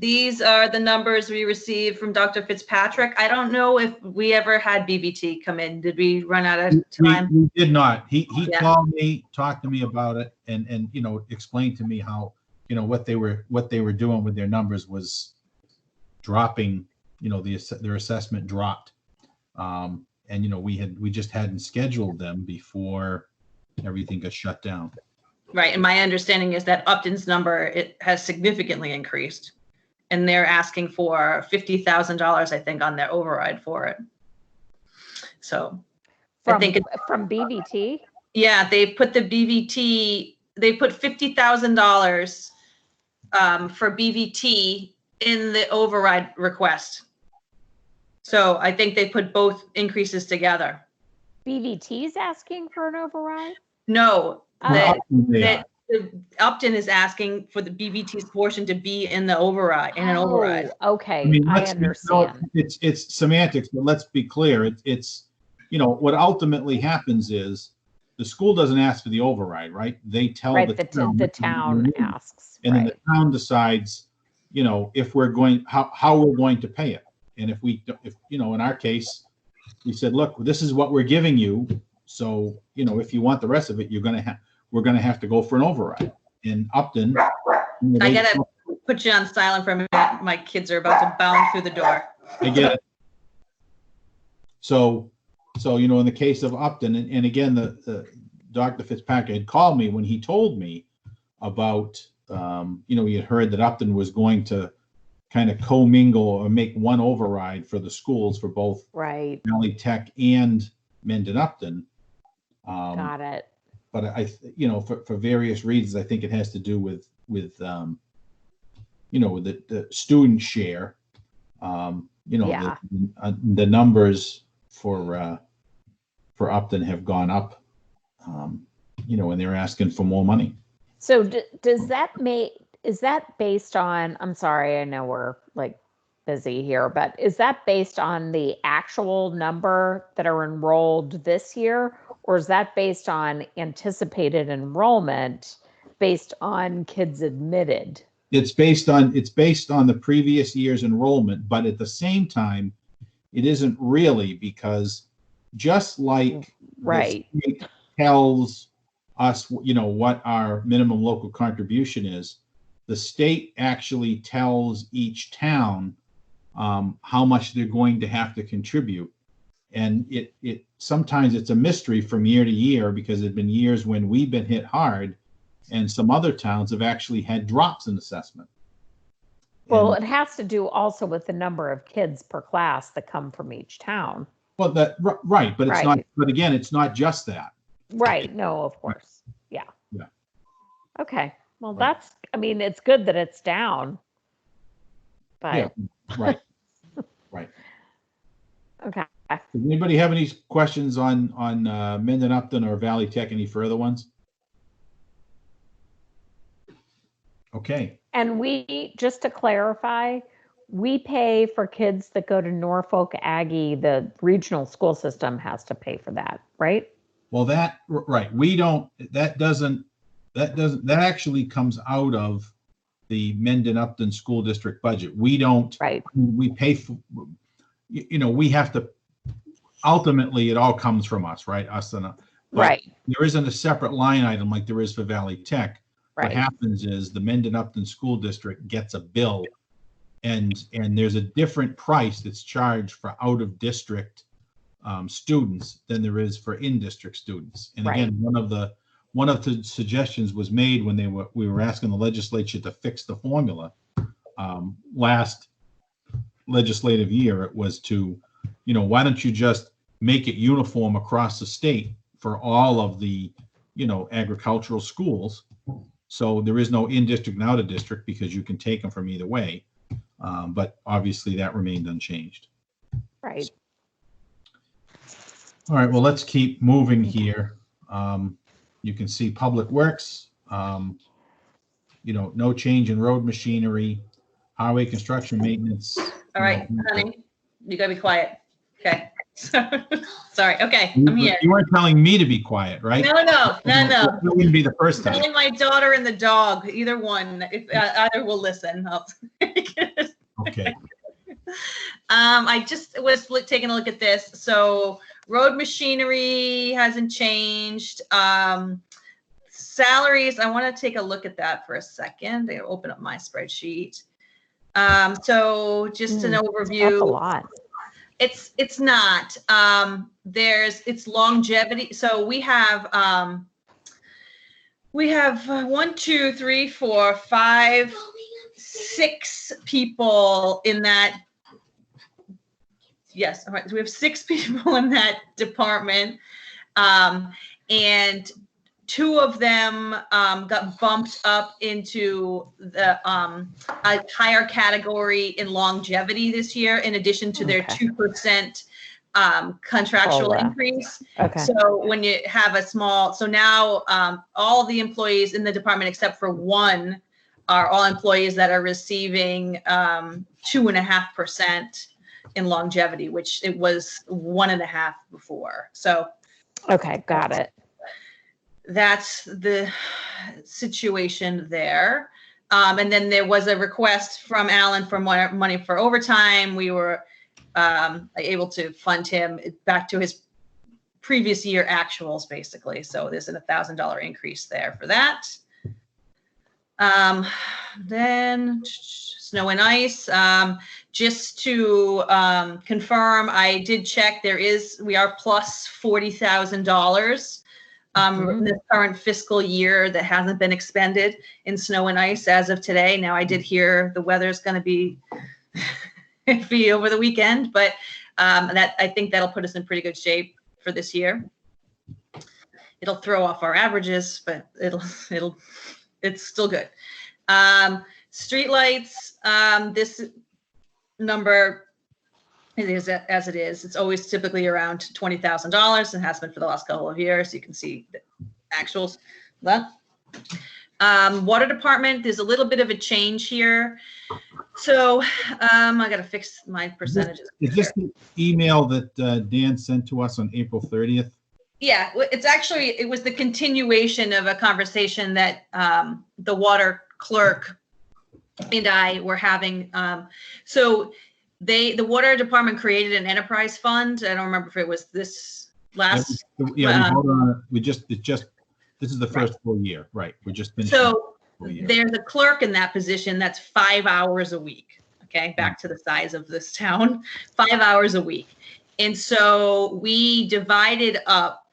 these are the numbers we received from Dr. Fitzpatrick. I don't know if we ever had BBT come in. Did we run out of time? We did not. He Yeah. called me, talked to me about it, and explained to me how what they were doing with their numbers was dropping. Their assessment dropped, and we just hadn't scheduled them before everything got shut down. Right. And my understanding is that Upton's number, it has significantly increased. And they're asking for $50,000, I think, on their override for it. So I From, think from BVT. yeah, they put the BVT, they put $50,000 for BVT in the override request. So I think they put both increases together. BVT's asking for an override? No, Oh. that, Yeah. Upton is asking for the BVT's portion to be in the override, in an override. Oh, okay, I let's be- understand. it's semantics, but let's be clear. It's what ultimately happens is the school doesn't ask for the override, right? They tell Right, the town. the town asks, And then right. the town decides, if we're going, how we're going to pay it. And if in our case, we said, look, this is what we're giving you. So, if you want the rest of it, we're going to have to go for an override. In Upton. I gotta put you on silent for a minute. My kids are about to bound through the door. I get it. So, in the case of Upton, and again, the Dr. Fitzpatrick had called me when he told me about, he had heard that Upton was going to kind of commingle or make one override for the schools for both Right, Valley Tech and Mendon Upton. got it. But for various reasons, I think it has to do with the student share. Yeah. The numbers for Upton have gone up, and they're asking for more money. So does that is that based on, I'm sorry, I know we're like busy here, but is that based on the actual number that are enrolled this year? Or is that based on anticipated enrollment based on kids admitted. It's based on the previous year's enrollment, but at the same time, it isn't really, because just like Right. the state tells us, what our minimum local contribution is, the state actually tells each town how much they're going to have to contribute. And it sometimes it's a mystery from year to year, because there've been years when we've been hit hard and some other towns have actually had drops in assessment. Well, And- it has to do also with the number of kids per class that come from each town. well, right, but it's not, Right. but again, it's not just that. Right, no, of course, yeah. Yeah. Okay, well, Right. it's good that it's down. Yeah, But, right. Right. okay. Does anybody have any questions on Mendon Upton or Valley Tech? Any further ones? Okay, And just to clarify, we pay for kids that go to Norfolk Aggie, the regional school system has to pay for that, right? well, right, that actually comes out of the Mendon Upton School District budget. We don't, Right, we pay for, we have to, ultimately, it all comes from us, right? Us and, but right, there isn't a separate line item like there is for Valley Tech. What right, happens is the Mendon Upton School District gets a bill, and there's a different price that's charged for out-of-district students than there is for in-district students. And again, one of the suggestions was made when we were asking the legislature to fix the formula last legislative year. It was to, why don't you just make it uniform across the state for all of the, agricultural schools? So there is no in-district and out-of-district, because you can take them from either way. But obviously that remained unchanged. right. All right, well, let's keep moving here. You can see Public Works, no change in road machinery, highway construction maintenance. All right, honey, you gotta be quiet. Okay. Sorry. Okay, I'm here. You weren't telling me to be quiet, right? No. That wouldn't be the first time. Only my daughter and the dog, either one, if either will listen. Okay. I just was taking a look at this. So road machinery hasn't changed. Salaries, I want to take a look at that for a second. They open up my spreadsheet. So just an That's a overview. lot. It's not. It's longevity. So we have 1, 2, 3, 4, 5, 6 people in that. Yes, all right. So we have 6 people in that department, and 2 of them got bumped up into the a higher category in longevity this year, in addition to their Okay. 2% contractual COLA. increase. Okay, So when you have so now all the employees in the department except for 1 are all employees that are receiving 2.5% in longevity, which it was 1.5 before. So okay, got it. that's the situation there. And then there was a request from Alan for more money for overtime. We were able to fund him back to his previous year actuals, basically. So there's a $1,000 increase there for that. Then snow and ice. Just to confirm, I did check. We are plus $40,000 in this current fiscal year that hasn't been expended in snow and ice as of today. Now, I did hear the weather's going to be iffy over the weekend, but I think that'll put us in pretty good shape for this year. It'll throw off our averages, but it's still good. Streetlights, this number, it is as it is. It's always typically around $20,000 and has been for the last couple of years. You can see the actuals. Water department, there's a little bit of a change here. So I got to fix my percentages. Is this the email that Dan sent to us on April 30th? Yeah, it was the continuation of a conversation that the water clerk and I were having. So the water department created an enterprise fund. I don't remember if it was this last. Yeah, we voted on it. This is the first full year, right? We're just finishing. So full year. there's a clerk in that position that's 5 hours a week. Okay, back to the size of this town, 5 hours a week. And so we divided up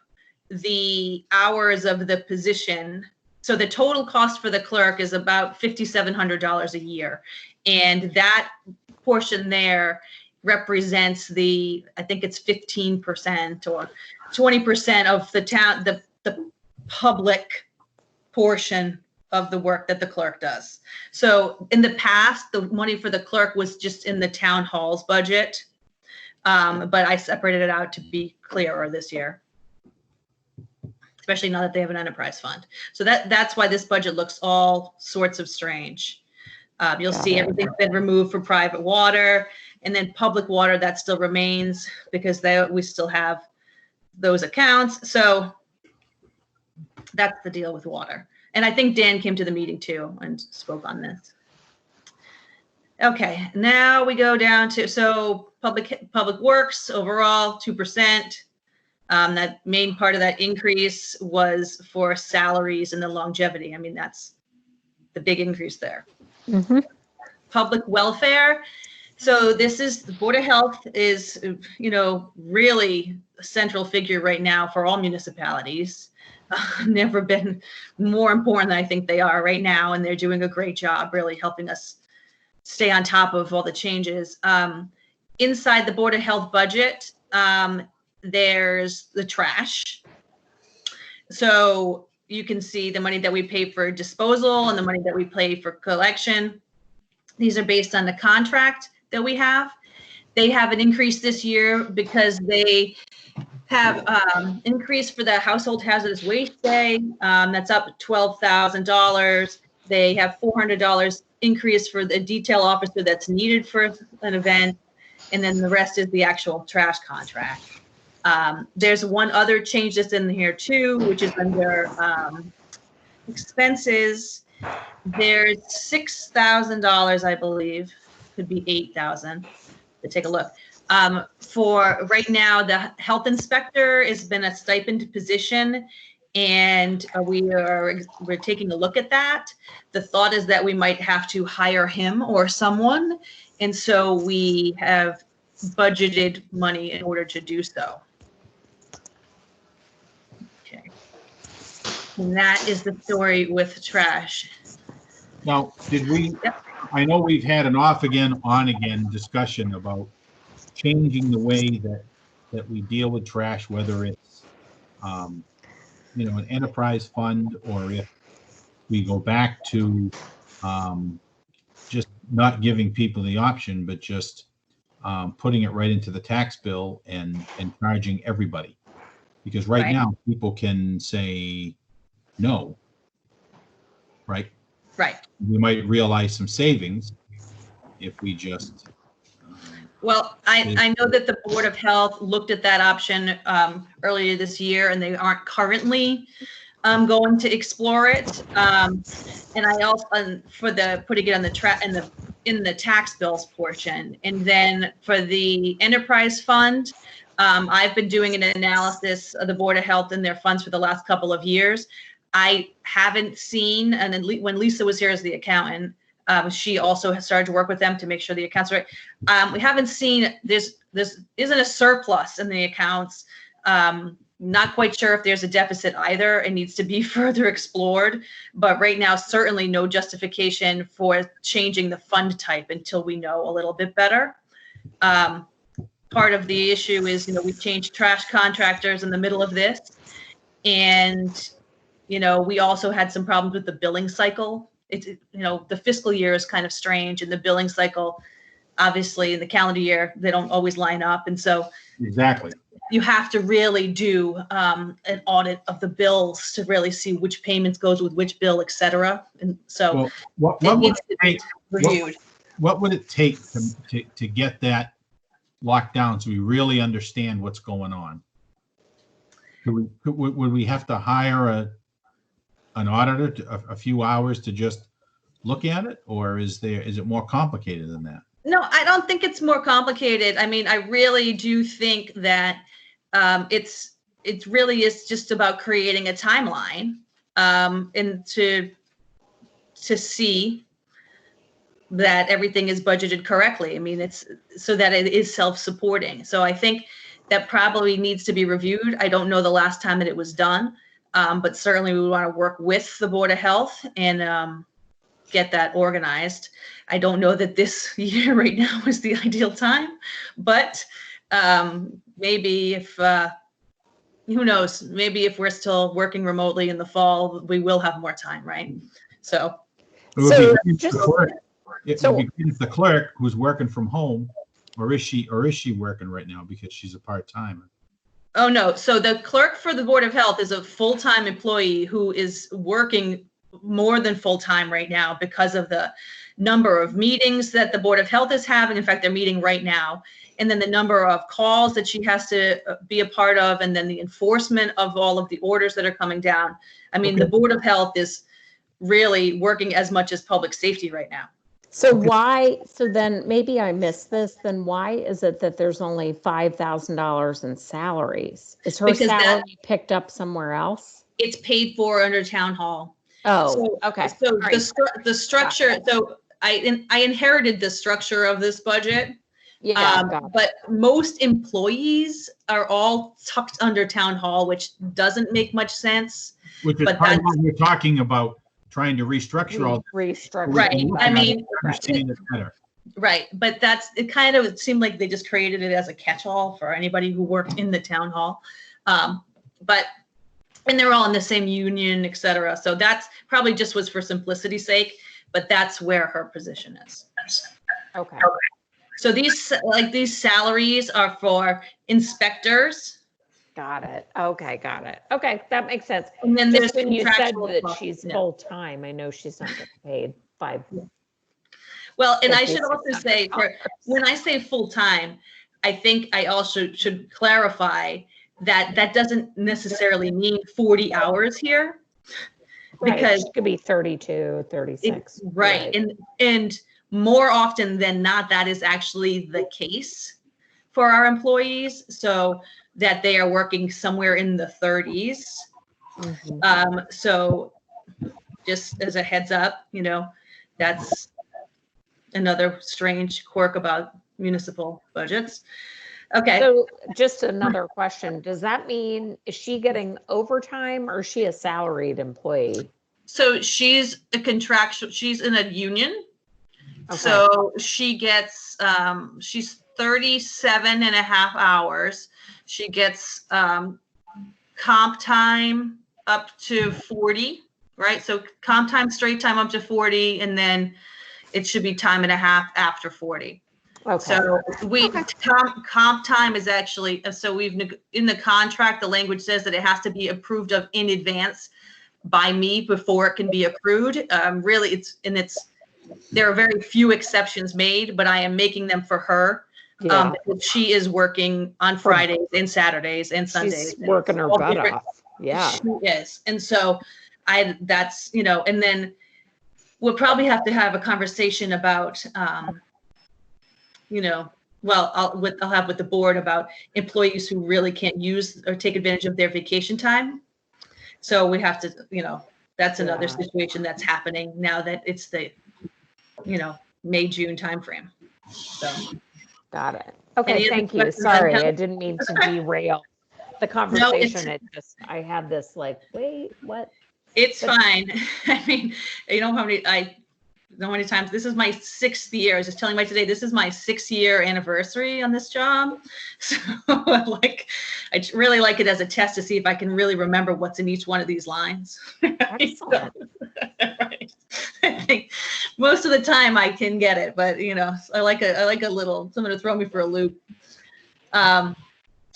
the hours of the position. So the total cost for the clerk is about $5,700 a year. And that portion there represents I think it's 15% or 20% of the town, the public portion of the work that the clerk does. So in the past, the money for the clerk was just in the town hall's budget. But I separated it out to be clearer this year, especially now that they have an enterprise fund. So that's why this budget looks all sorts of strange. You'll see everything's been removed for private water, and then public water that still remains because we still have those accounts. So that's the deal with water. And I think Dan came to the meeting too and spoke on this. Okay, now we go down to, so public works overall 2%. That main part of that increase was for salaries and the longevity. I mean, that's the big increase there. Mm-hmm. Public welfare. So this is, the Board of Health is, really a central figure right now for all municipalities. Never been more important than I think they are right now. And they're doing a great job really helping us stay on top of all the changes. Inside the Board of Health budget, there's the trash. So you can see the money that we pay for disposal and the money that we pay for collection. These are based on the contract that we have. They have an increase this year because they have increase for the household hazardous waste day. That's up $12,000. They have $400 increase for the detail officer that's needed for an event. And then the rest is the actual trash contract. There's one other change that's in here too, which is under expenses. There's $6,000, I believe, could be $8,000. To take a look. For right now, the health inspector has been a stipend position, and we're taking a look at that. The thought is that we might have to hire him or someone, and so we have budgeted money in order to do so. Okay, and that is the story with trash. Now, I know we've had an off again, on again discussion about changing the way that we deal with trash, whether it's, an enterprise fund, or if we go back to just not giving people the option, but just putting it right into the tax bill and charging everybody. Because right now, people can say no, right? Right. We might realize some savings if we just. Well, I know that the Board of Health looked at that option earlier this year, and they aren't currently going to explore it. And I also for putting it on the in the tax bills portion, and then for the enterprise fund, I've been doing an analysis of the Board of Health and their funds for the last couple of years. I haven't seen, and then when Lisa was here as the accountant, she also has started to work with them to make sure the accounts are right. We haven't seen this isn't a surplus in the accounts. Not quite sure if there's a deficit either. It needs to be further explored. But right now, certainly no justification for changing the fund type until we know a little bit better. Part of the issue is, we changed trash contractors in the middle of this. And we also had some problems with the billing cycle. The fiscal year is kind of strange, and the billing cycle, obviously in the calendar year, they don't always line up. And so Exactly. you have to really do an audit of the bills to really see which payments goes with which bill, et cetera. And so what it would needs it to be take? reviewed. What would it take to get that locked down so we really understand what's going on? Would we have to hire an auditor a few hours to just look at it? Or is it more complicated than that? No, I don't think it's more complicated. I mean, I really do think that it really is just about creating a timeline and to see that everything is budgeted correctly. I mean, it's so that it is self-supporting. So I think that probably needs to be reviewed. I don't know the last time that it was done, but certainly we want to work with the Board of Health and get that organized. I don't know that this year right now is the ideal time, but maybe if, who knows, maybe if we're still working remotely in the fall, we will have more time, right? So. It would So be just- the clerk. It so- would be the clerk who's working from home, or is she working right now because she's a part-timer? Oh, no. So the clerk for the Board of Health is a full-time employee who is working more than full-time right now because of the number of meetings that the Board of Health is having. In fact, they're meeting right now. And then the number of calls that she has to be a part of, and then the enforcement of all of the orders that are coming down. I mean, the Board of Health is really working as much as public safety right now. So then maybe I missed this, then why is it that there's only $5,000 in salaries? Is her Because that- salary picked up somewhere else? It's paid for under town hall. Oh, So- okay. So All right. the structure, so I inherited the structure of this budget. Yeah, got it. But most employees are all tucked under town hall, which doesn't make much sense. Which is But part of that's- what we're talking about, trying to restructure all. Restructure. Right, I mean- Understand it better. Right, but it kind of seemed like they just created it as a catch-all for anybody who worked in the town hall. And they're all in the same union, et cetera. So that's probably just was for simplicity's sake, but that's where her position is. Okay. So these salaries are for inspectors. Got it. Okay, got it. Okay, that makes sense. And then there's Just when you said contractual that costs, she's yeah. full-time, I know she's not getting paid Well, and I $5,000. should also say, when I say full-time, I think I also should clarify that that doesn't necessarily mean 40 hours here. Right, Because it could be 32, 36. right, and more often than not, that is actually the case for our employees. So that they are working somewhere in the 30s. Mhm. So just as a heads up, that's another strange quirk about municipal budgets. Okay. So just another question. Does that mean, is she getting overtime or is she a salaried employee? So she's a contractual, she's in a union. Okay. So she gets, she's 37 and a half hours. She gets comp time up to 40, right? So comp time, straight time up to 40, and then it should be time and a half after 40. Okay. So comp time is actually, so in the contract, the language says that it has to be approved of in advance by me before it can be accrued. Really, there are very few exceptions made, but I am making them for her. Yeah. She is working on Fridays and Saturdays and Sundays. She's working her all butt different- off. Yeah. She is. And so that's, and then we'll probably have to have a conversation about, I'll have with the board about employees who really can't use or take advantage of their vacation time. So we have to, that's another Yeah. situation that's happening now that it's the, May, June timeframe. So. Got it. Okay, Any other thank you. questions on Sorry, health? I didn't mean to derail the conversation. I had this like, wait, what? It's But- fine. I mean, how many times, this is my 6th year. I was just telling my today, this is my 6-year anniversary on this job. So I really like it as a test to see if I can really remember what's in each one of these lines. Excellent. Right. I think most of the time I can get it, but I like a little, someone to throw me for a loop.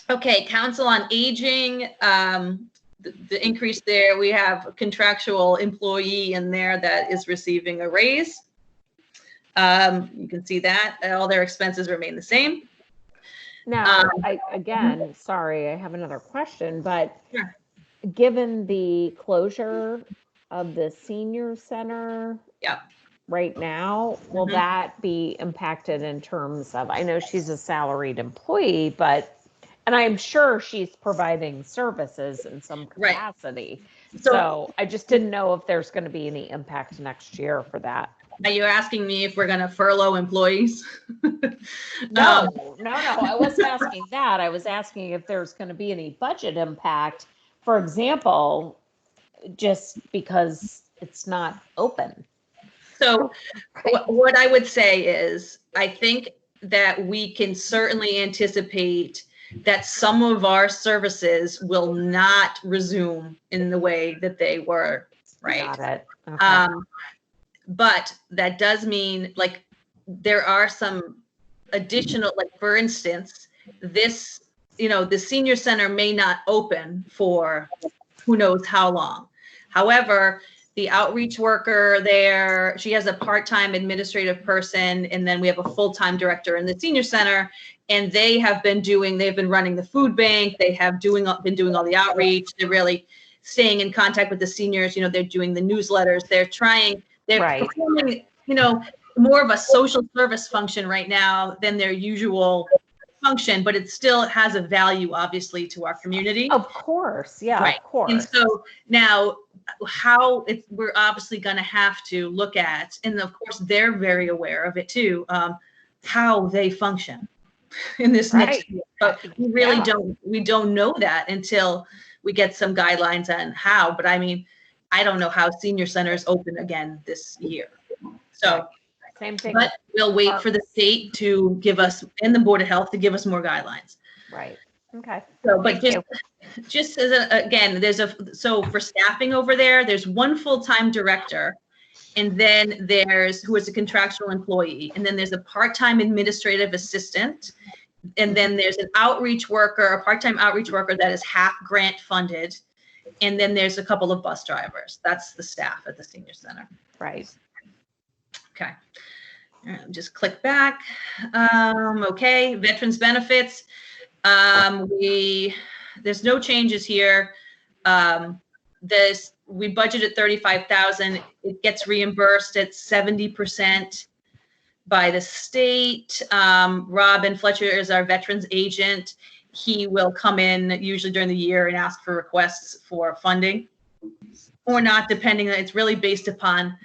Okay, Council on Aging, the increase there, we have a contractual employee in there that is receiving a raise. You can see that all their expenses remain the same. Now, Um, again, sorry, I have another question, but Sure. given the closure of the senior center Yep. right now, will Mhm. that be impacted in terms of, I know she's a salaried employee, but, and I'm sure she's providing services in some Right. capacity. So So I just didn't know if there's going to be any impact next year for that. are you asking me if we're gonna furlough employees? No, no, I wasn't asking that. I was asking if there's going to be any budget impact, for example, just because it's not open. So what I would say is, I think that we can certainly anticipate that some of our services will not resume in the way that they were, right? Got it. Okay. But that does mean, like, there are some additional, like, for instance, this, the senior center may not open for who knows how long. However, the outreach worker there, she has a part-time administrative person, and then we have a full-time director in the senior center, and they've been running the food bank, they have been doing all the outreach, they're really staying in contact with the seniors, they're doing the newsletters, they're Right. performing, more of a social service function right now than their usual function, but it still has a value, obviously, to our community. Of course. Yeah, Right. of course. And so now we're obviously going to have to look at, and of course they're very aware of it too, how they function in this next Right. year. But we really Yeah. we don't know that until we get some guidelines on how. But I mean, I don't know how senior centers open again this year. So, Same thing. but we'll wait for the state to give us, and the Board of Health to give us more guidelines. Right. Okay. So, but Thank just as again, so for staffing over there, there's one full-time director, and then there's who is a contractual employee, and then there's a part-time administrative assistant, and then there's an outreach worker, a part-time outreach worker that is half grant funded, and then there's a couple of bus drivers. That's the staff at the senior center. Right. Okay. All right, just click back. Okay, veterans benefits. There's no changes here. We budgeted 35,000. It gets reimbursed at 70% by the state. Robin Fletcher is our veterans agent. He will come in usually during the year and ask for requests for funding or not, depending. It's really based upon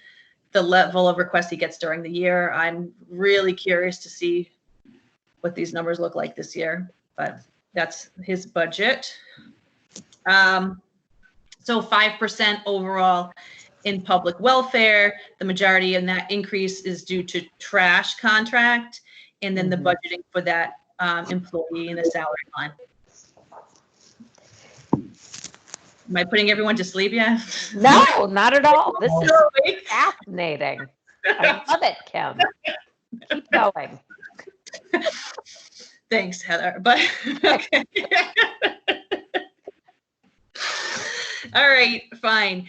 the level of requests he gets during the year. I'm really curious to see what these numbers look like this year, but that's his budget. So 5% overall in public welfare. The majority of that increase is due to trash contract, and then the budgeting for that employee in the salary line. Am I putting everyone to sleep yet? No, not at all. This is Awake? fascinating. I love it, Kim. Keep going. Thanks, Heather. But okay. All right, fine.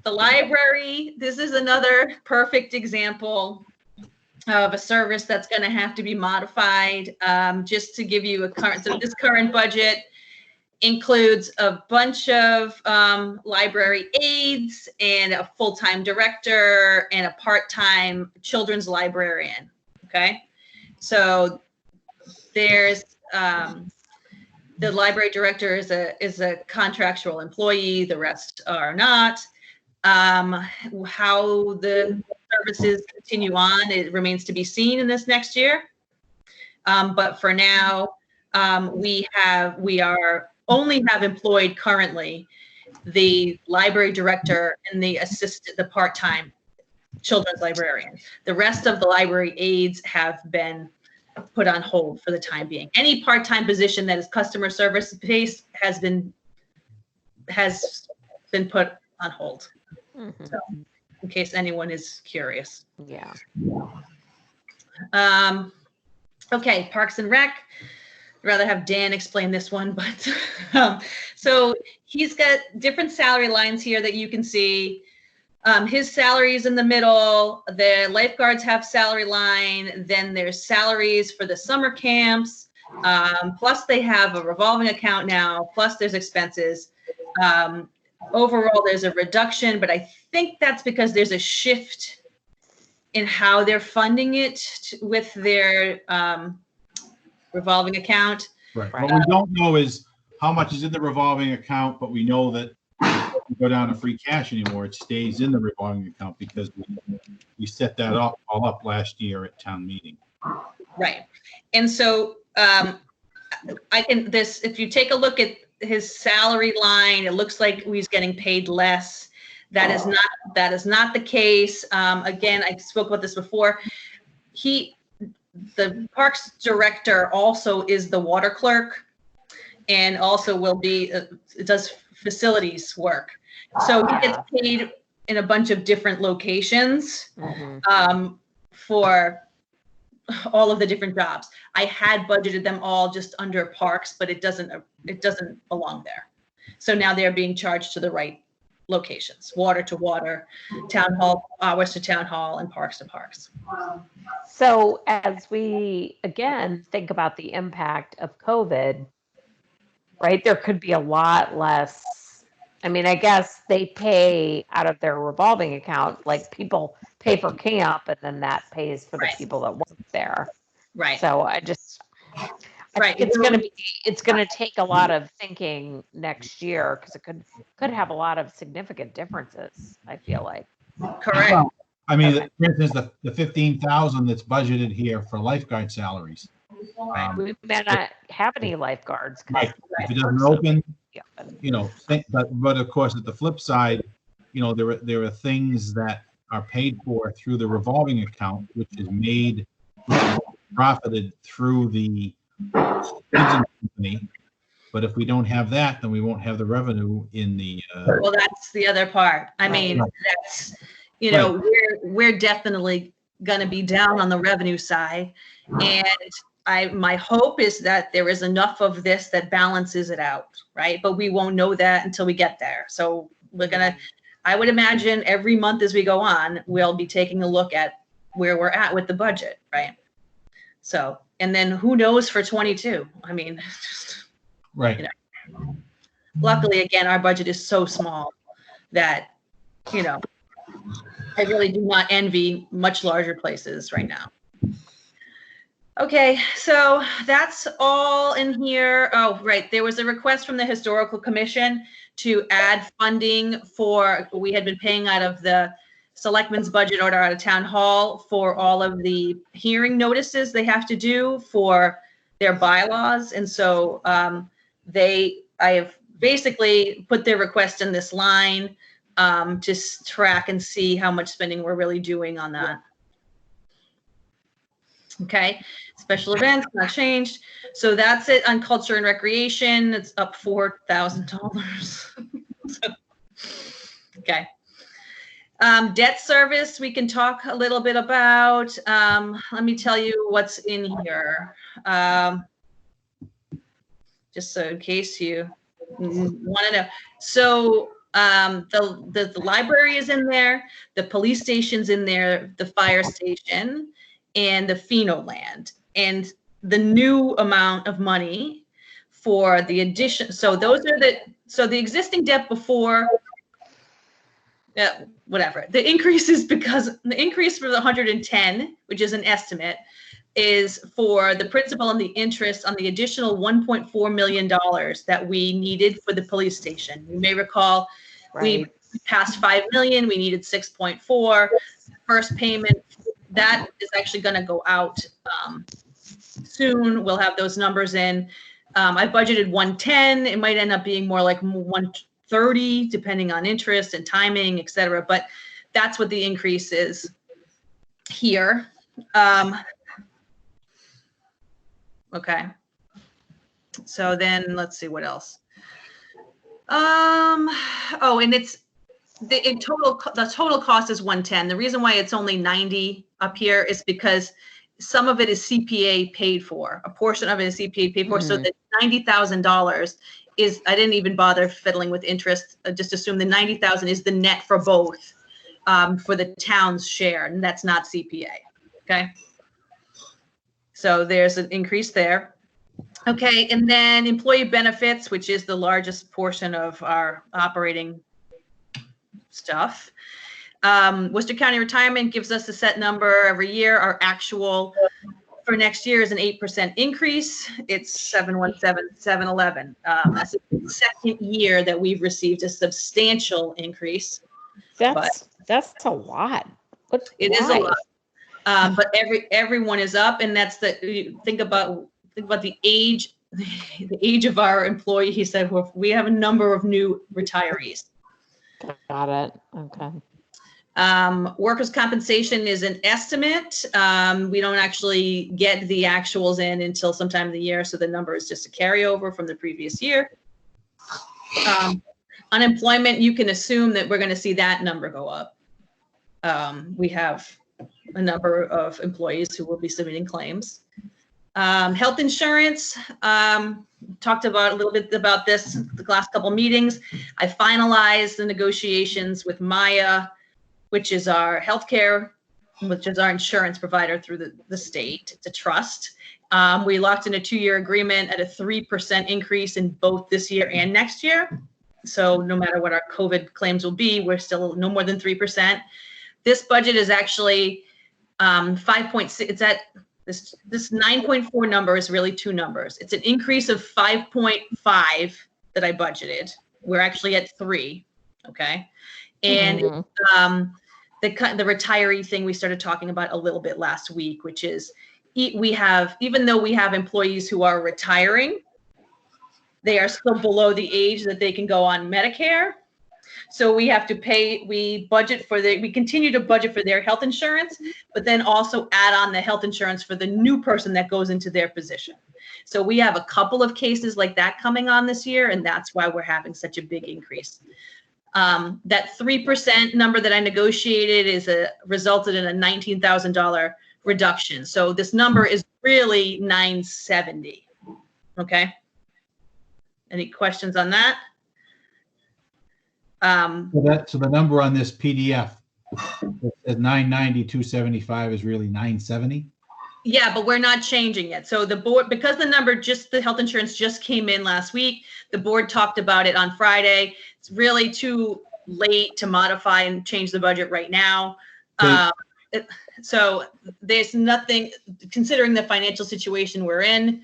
The library, this is another perfect example of a service that's going to have to be modified. Just to give you so this current budget includes a bunch of library aides and a full-time director and a part-time children's librarian. Okay, so there's the library director is a contractual employee. The rest are not. How the services continue on, it remains to be seen in this next year. But for now, we only have employed currently the library director and the part-time children's librarian. The rest of the library aides have been put on hold for the time being. Any part-time position that is customer service based has been put on hold. Mhm. So, in case anyone is curious. Yeah. Okay, Parks and Rec. I'd rather have Dan explain this one, but so he's got different salary lines here that you can see. His salary is in the middle. The lifeguards have salary line. Then there's salaries for the summer camps. Plus they have a revolving account now, plus there's expenses. Overall, there's a reduction, but I think that's because there's a shift in how they're funding it with their revolving account. Right. What we don't know is how much is in the revolving account, but we know that if we go down to free cash anymore, it stays in the revolving account because we set that all up last year at town meeting. Right. And so if you take a look at his salary line, it looks like he's getting paid less. That is not the case. Again, I spoke about this before. The parks director also is the water clerk and also will be, does facilities work. So he gets paid in a bunch of different locations for all of the different jobs. I had budgeted them all just under parks, but it doesn't belong there. So now they're being charged to the right locations: water to water, town hall, hours to town hall, and parks to parks. So as we, again, think about the impact of COVID, right, there could be a lot less. I mean, I guess they pay out of their revolving account, like people pay for camp and then that pays for the people that work there. Right. So I think it's going to take a lot of thinking next year because it could have a lot of significant differences, I feel like. Correct. Well, I mean, for instance, the 15,000 that's budgeted here for lifeguard salaries. We may not have any lifeguards. Right. If it doesn't open, but of course, at the flip side, there are things that are paid for through the revolving account, which is profited through the company. But if we don't have that, then we won't have the revenue in the. Well, that's the other part. I mean, that's, we're definitely going to be down on the revenue side. And my hope is that there is enough of this that balances it out, right? But we won't know that until we get there. So I would imagine every month as we go on, we'll be taking a look at where we're at with the budget, right? So, and then who knows for 22? I mean, right. Luckily, again, our budget is so small that, I really do not envy much larger places right now. Okay, so that's all in here. Oh, right. There was a request from the Historical Commission to add funding we had been paying out of the Selectmen's budget or out of Town Hall for all of the hearing notices they have to do for their bylaws. And so I have basically put their request in this line to track and see how much spending we're really doing on that. Okay, special events not changed. So that's it on culture and recreation. It's up $4,000. Okay. Debt service, we can talk a little bit about. Let me tell you what's in here. Just so in case you want to know. So the library is in there, the police station's in there, the fire station, and the Pheno land. And the new amount of money for the addition. So those are the existing debt before. Whatever. The increase is because the increase for the 110, which is an estimate, is for the principal and the interest on the additional $1.4 million that we needed for the police station. You may recall we passed 5 million, we needed 6.4. First payment, that is actually going to go out soon. We'll have those numbers in. I budgeted 110. It might end up being more like 130, depending on interest and timing, et cetera. But that's what the increase is here. Okay. So then let's see what else. Oh, and it's the total cost is 110. The reason why it's only 90 up here is because some of it is CPA paid for. A portion of it is CPA paid for. So the $90,000 is, I didn't even bother fiddling with interest. Just assume the 90,000 is the net for both, for the town's share, and that's not CPA. Okay. So there's an increase there. Okay, and then employee benefits, which is the largest portion of our operating stuff. Worcester County Retirement gives us a set number every year. Our actual for next year is an 8% increase. It's 717,711. That's the second year that we've received a substantial increase. That's a lot. It is a Why? lot. But everyone is up, and that's think about the age of our employee. He said we have a number of new retirees. Got it. Okay. Workers' compensation is an estimate. We don't actually get the actuals in until sometime in the year, so the number is just a carryover from the previous year. Unemployment, you can assume that we're going to see that number go up. We have a number of employees who will be submitting claims. Health insurance, talked about a little bit about this the last couple meetings. I finalized the negotiations with Maya, which is our healthcare, which is our insurance provider through the state. It's a trust. We locked in a 2-year agreement at a 3% increase in both this year and next year. So no matter what our COVID claims will be, we're still no more than 3%. This budget is actually 5.6. It's at this 9.4 number is really two numbers. It's an increase of 5.5 that I budgeted. We're actually at 3. Okay. And the retiree thing we started talking about a little bit last week, which is even though we have employees who are retiring, they are still below the age that they can go on Medicare. So we have to we continue to budget for their health insurance, but then also add on the health insurance for the new person that goes into their position. So we have a couple of cases like that coming on this year, and that's why we're having such a big increase. That 3% number that I negotiated resulted in a $19,000 reduction. So this number is really 970. Okay. Any questions on that? So the number on this PDF at 990, 275 is really 970? Yeah, but we're not changing it. So the board, because the health insurance just came in last week, the board talked about it on Friday. It's really too late to modify and change the budget right now. So there's nothing, considering the financial situation we're in,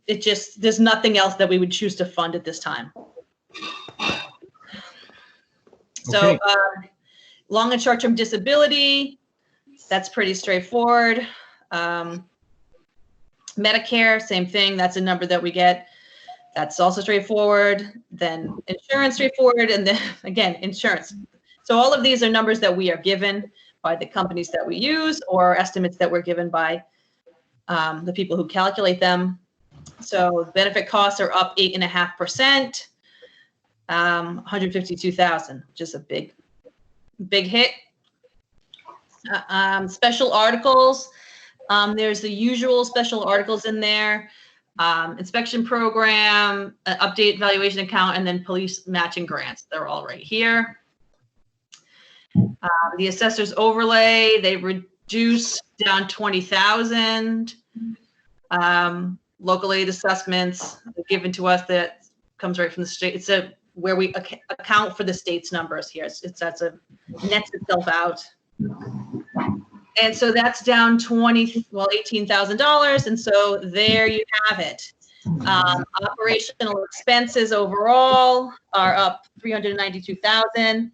there's nothing else that we would choose to fund at this time. So long and short-term disability, that's pretty straightforward. Medicare, same thing. That's a number that we get. That's also straightforward. Then insurance, straightforward. And then again, insurance. So all of these are numbers that we are given by the companies that we use or estimates that we're given by the people who calculate them. So benefit costs are up 8.5%, 152,000, which is a big hit. Special articles. There's the usual special articles in there. Inspection program, update valuation account, and then police matching grants. They're all right here. The assessor's overlay, they reduced down 20,000. Local aid assessments given to us that comes right from the state. It's where we account for the state's numbers here. That's nets itself out. And so that's down $18,000. And so there you have it. Operational expenses overall are up 392,000.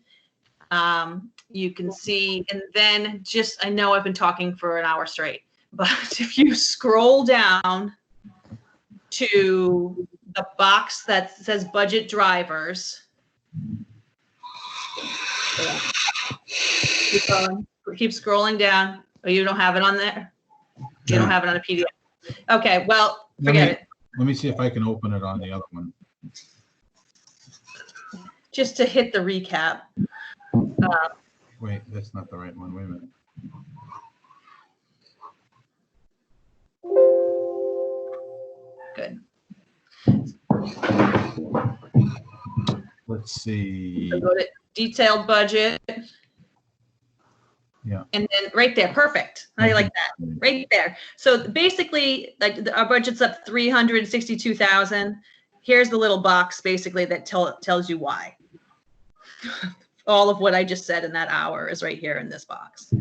You can see, and then I know I've been talking for an hour straight, but if you scroll down to the box that says budget drivers, keep scrolling down. Oh, you don't have it on there? You don't have it on a PDF. Okay, well, forget it. Let me see if I can open it on the other one. Just to hit the recap. Wait, that's not the right one. Wait a minute. Good. Let's see. So go to detailed budget. Yeah. And then right there, perfect. I like that, right there. So basically, like our budget's up 362,000. Here's the little box basically that tells you why. All of what I just said in that hour is right here in this box.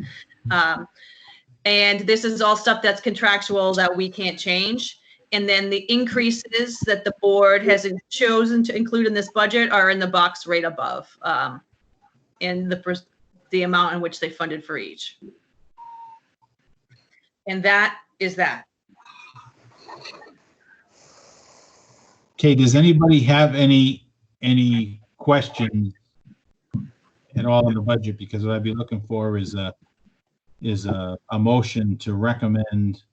And this is all stuff that's contractual that we can't change. And then the increases that the board has chosen to include in this budget are in the box right above, in the amount in which they funded for each. And that is that. Okay, does anybody have any questions at all on the budget? Because what I'd be looking for is a motion to recommend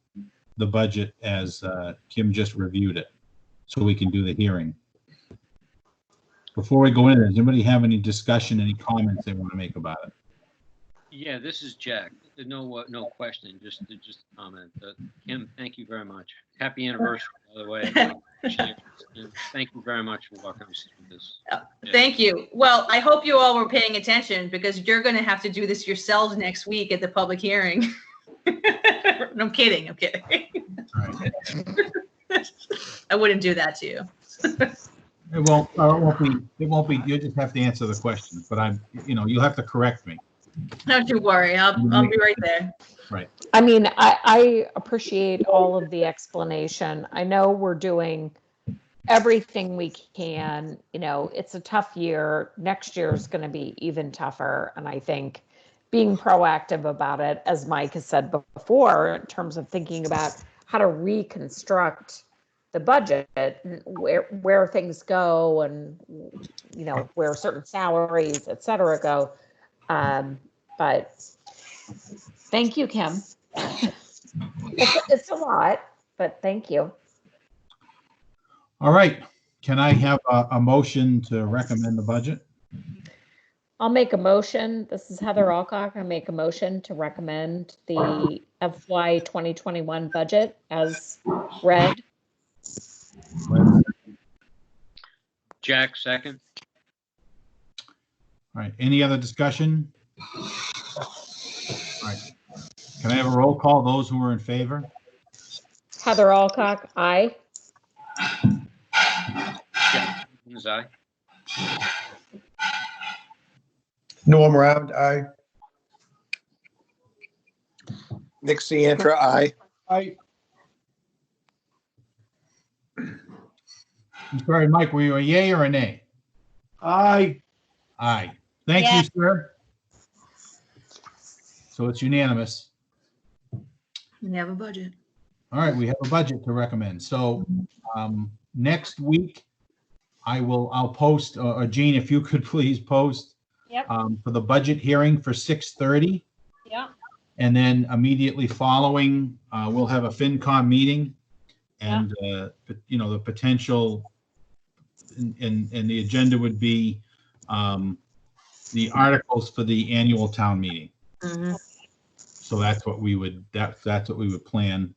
the budget as Kim just reviewed it, so we can do the hearing. Before we go in, does anybody have any discussion, any comments they want to make about it? Yeah, this is Jack. No question, just a comment. Kim, thank you very much. Happy anniversary, by the way. And thank you very much for walking us through this. Thank you. Well, I hope you all were paying attention because you're going to have to do this yourselves next week at the public hearing. No, I'm kidding. I'm kidding. All right. I wouldn't do that to you. It won't be, you just have to answer the questions, but you'll have to correct me. Don't you worry. I'll be right there. Right. I mean, I appreciate all of the explanation. I know we're doing everything we can. It's a tough year. Next year is going to be even tougher. And I think being proactive about it, as Mike has said before, in terms of thinking about how to reconstruct the budget, where things go and, where certain salaries, et cetera, go. But thank you, Kim. It's a lot, but thank you. All right. Can I have a motion to recommend the budget? I'll make a motion. This is Heather Alcock. I make a motion to recommend the FY 2021 budget as read. Jack, second. All right. Any other discussion? All right. Can I have a roll call? Those who are in favor? Heather Alcock, aye. Jack, Hutchins, aye. Norm Round, aye. Nick Ciantra, aye. I'm sorry, Mike, were you a yay or a nay? Aye. Aye. Thank Yeah. you, sir. So it's unanimous. We have a budget. All right, we have a budget to recommend. So next week, I'll post, or Jean, if you could please post Yep. for the budget hearing for 6:30. Yeah. And then immediately following, we'll have a FinCom meeting. And, the potential and the agenda would be the articles for the annual town meeting. Mhm. So that's what we would, that's what we would plan.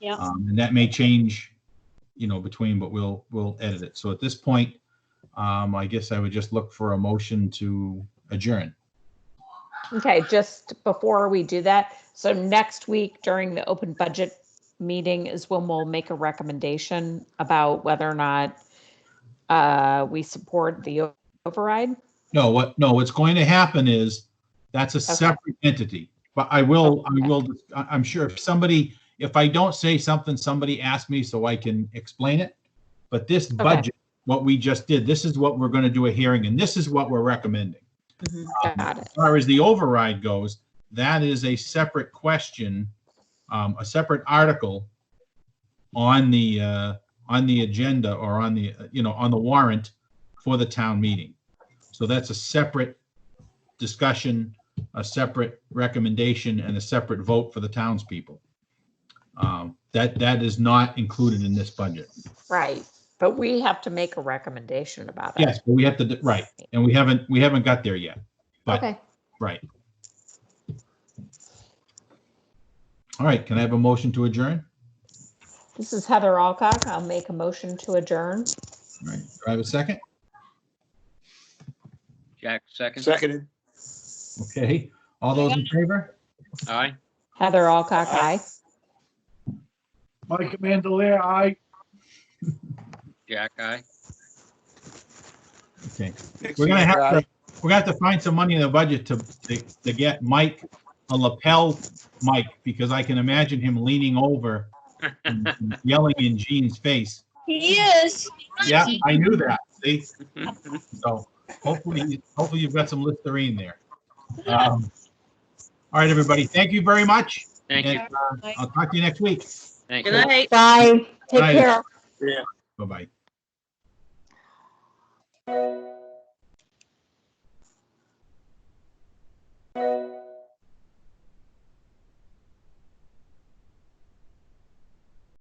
Yeah. And that may change, between, but we'll edit it. So at this point, I guess I would just look for a motion to adjourn. Okay, just before we do that, so next week during the open budget meeting is when we'll make a recommendation about whether or not we support the override. No, what's going to happen is that's a separate entity. But I'm sure if I don't say something, somebody asks me so I can explain it. But this budget, what we just did, this is what we're going to do a hearing, and this is what we're recommending. Got it. As far as the override goes, that is a separate question, a separate article on the agenda or on the warrant for the town meeting. So that's a separate discussion, a separate recommendation, and a separate vote for the townspeople. That is not included in this budget. Right, but we have to make a recommendation about it. Yes, but we have to, right, and we haven't got there yet. But, Okay. right. All right, can I have a motion to adjourn? This is Heather Alcock. I'll make a motion to adjourn. All right, do I have a second? Jack, second. Seconded. Okay, All those in favor? Aye. Heather Alcock, aye. Mike Mandelare, aye. Jack, aye. Okay. Nick We're gonna Sandra, have aye. to, we're gonna have to find some money in the budget to get Mike a lapel mic, because I can imagine him leaning over and yelling in Gene's face. He is. Yeah, I knew that, see? So hopefully you've got some Listerine there. All right, everybody, thank you very much. Thank you. And, I'll talk to you next week. Thank Good you. night. Bye. Take Bye. care. Yeah. Bye-bye.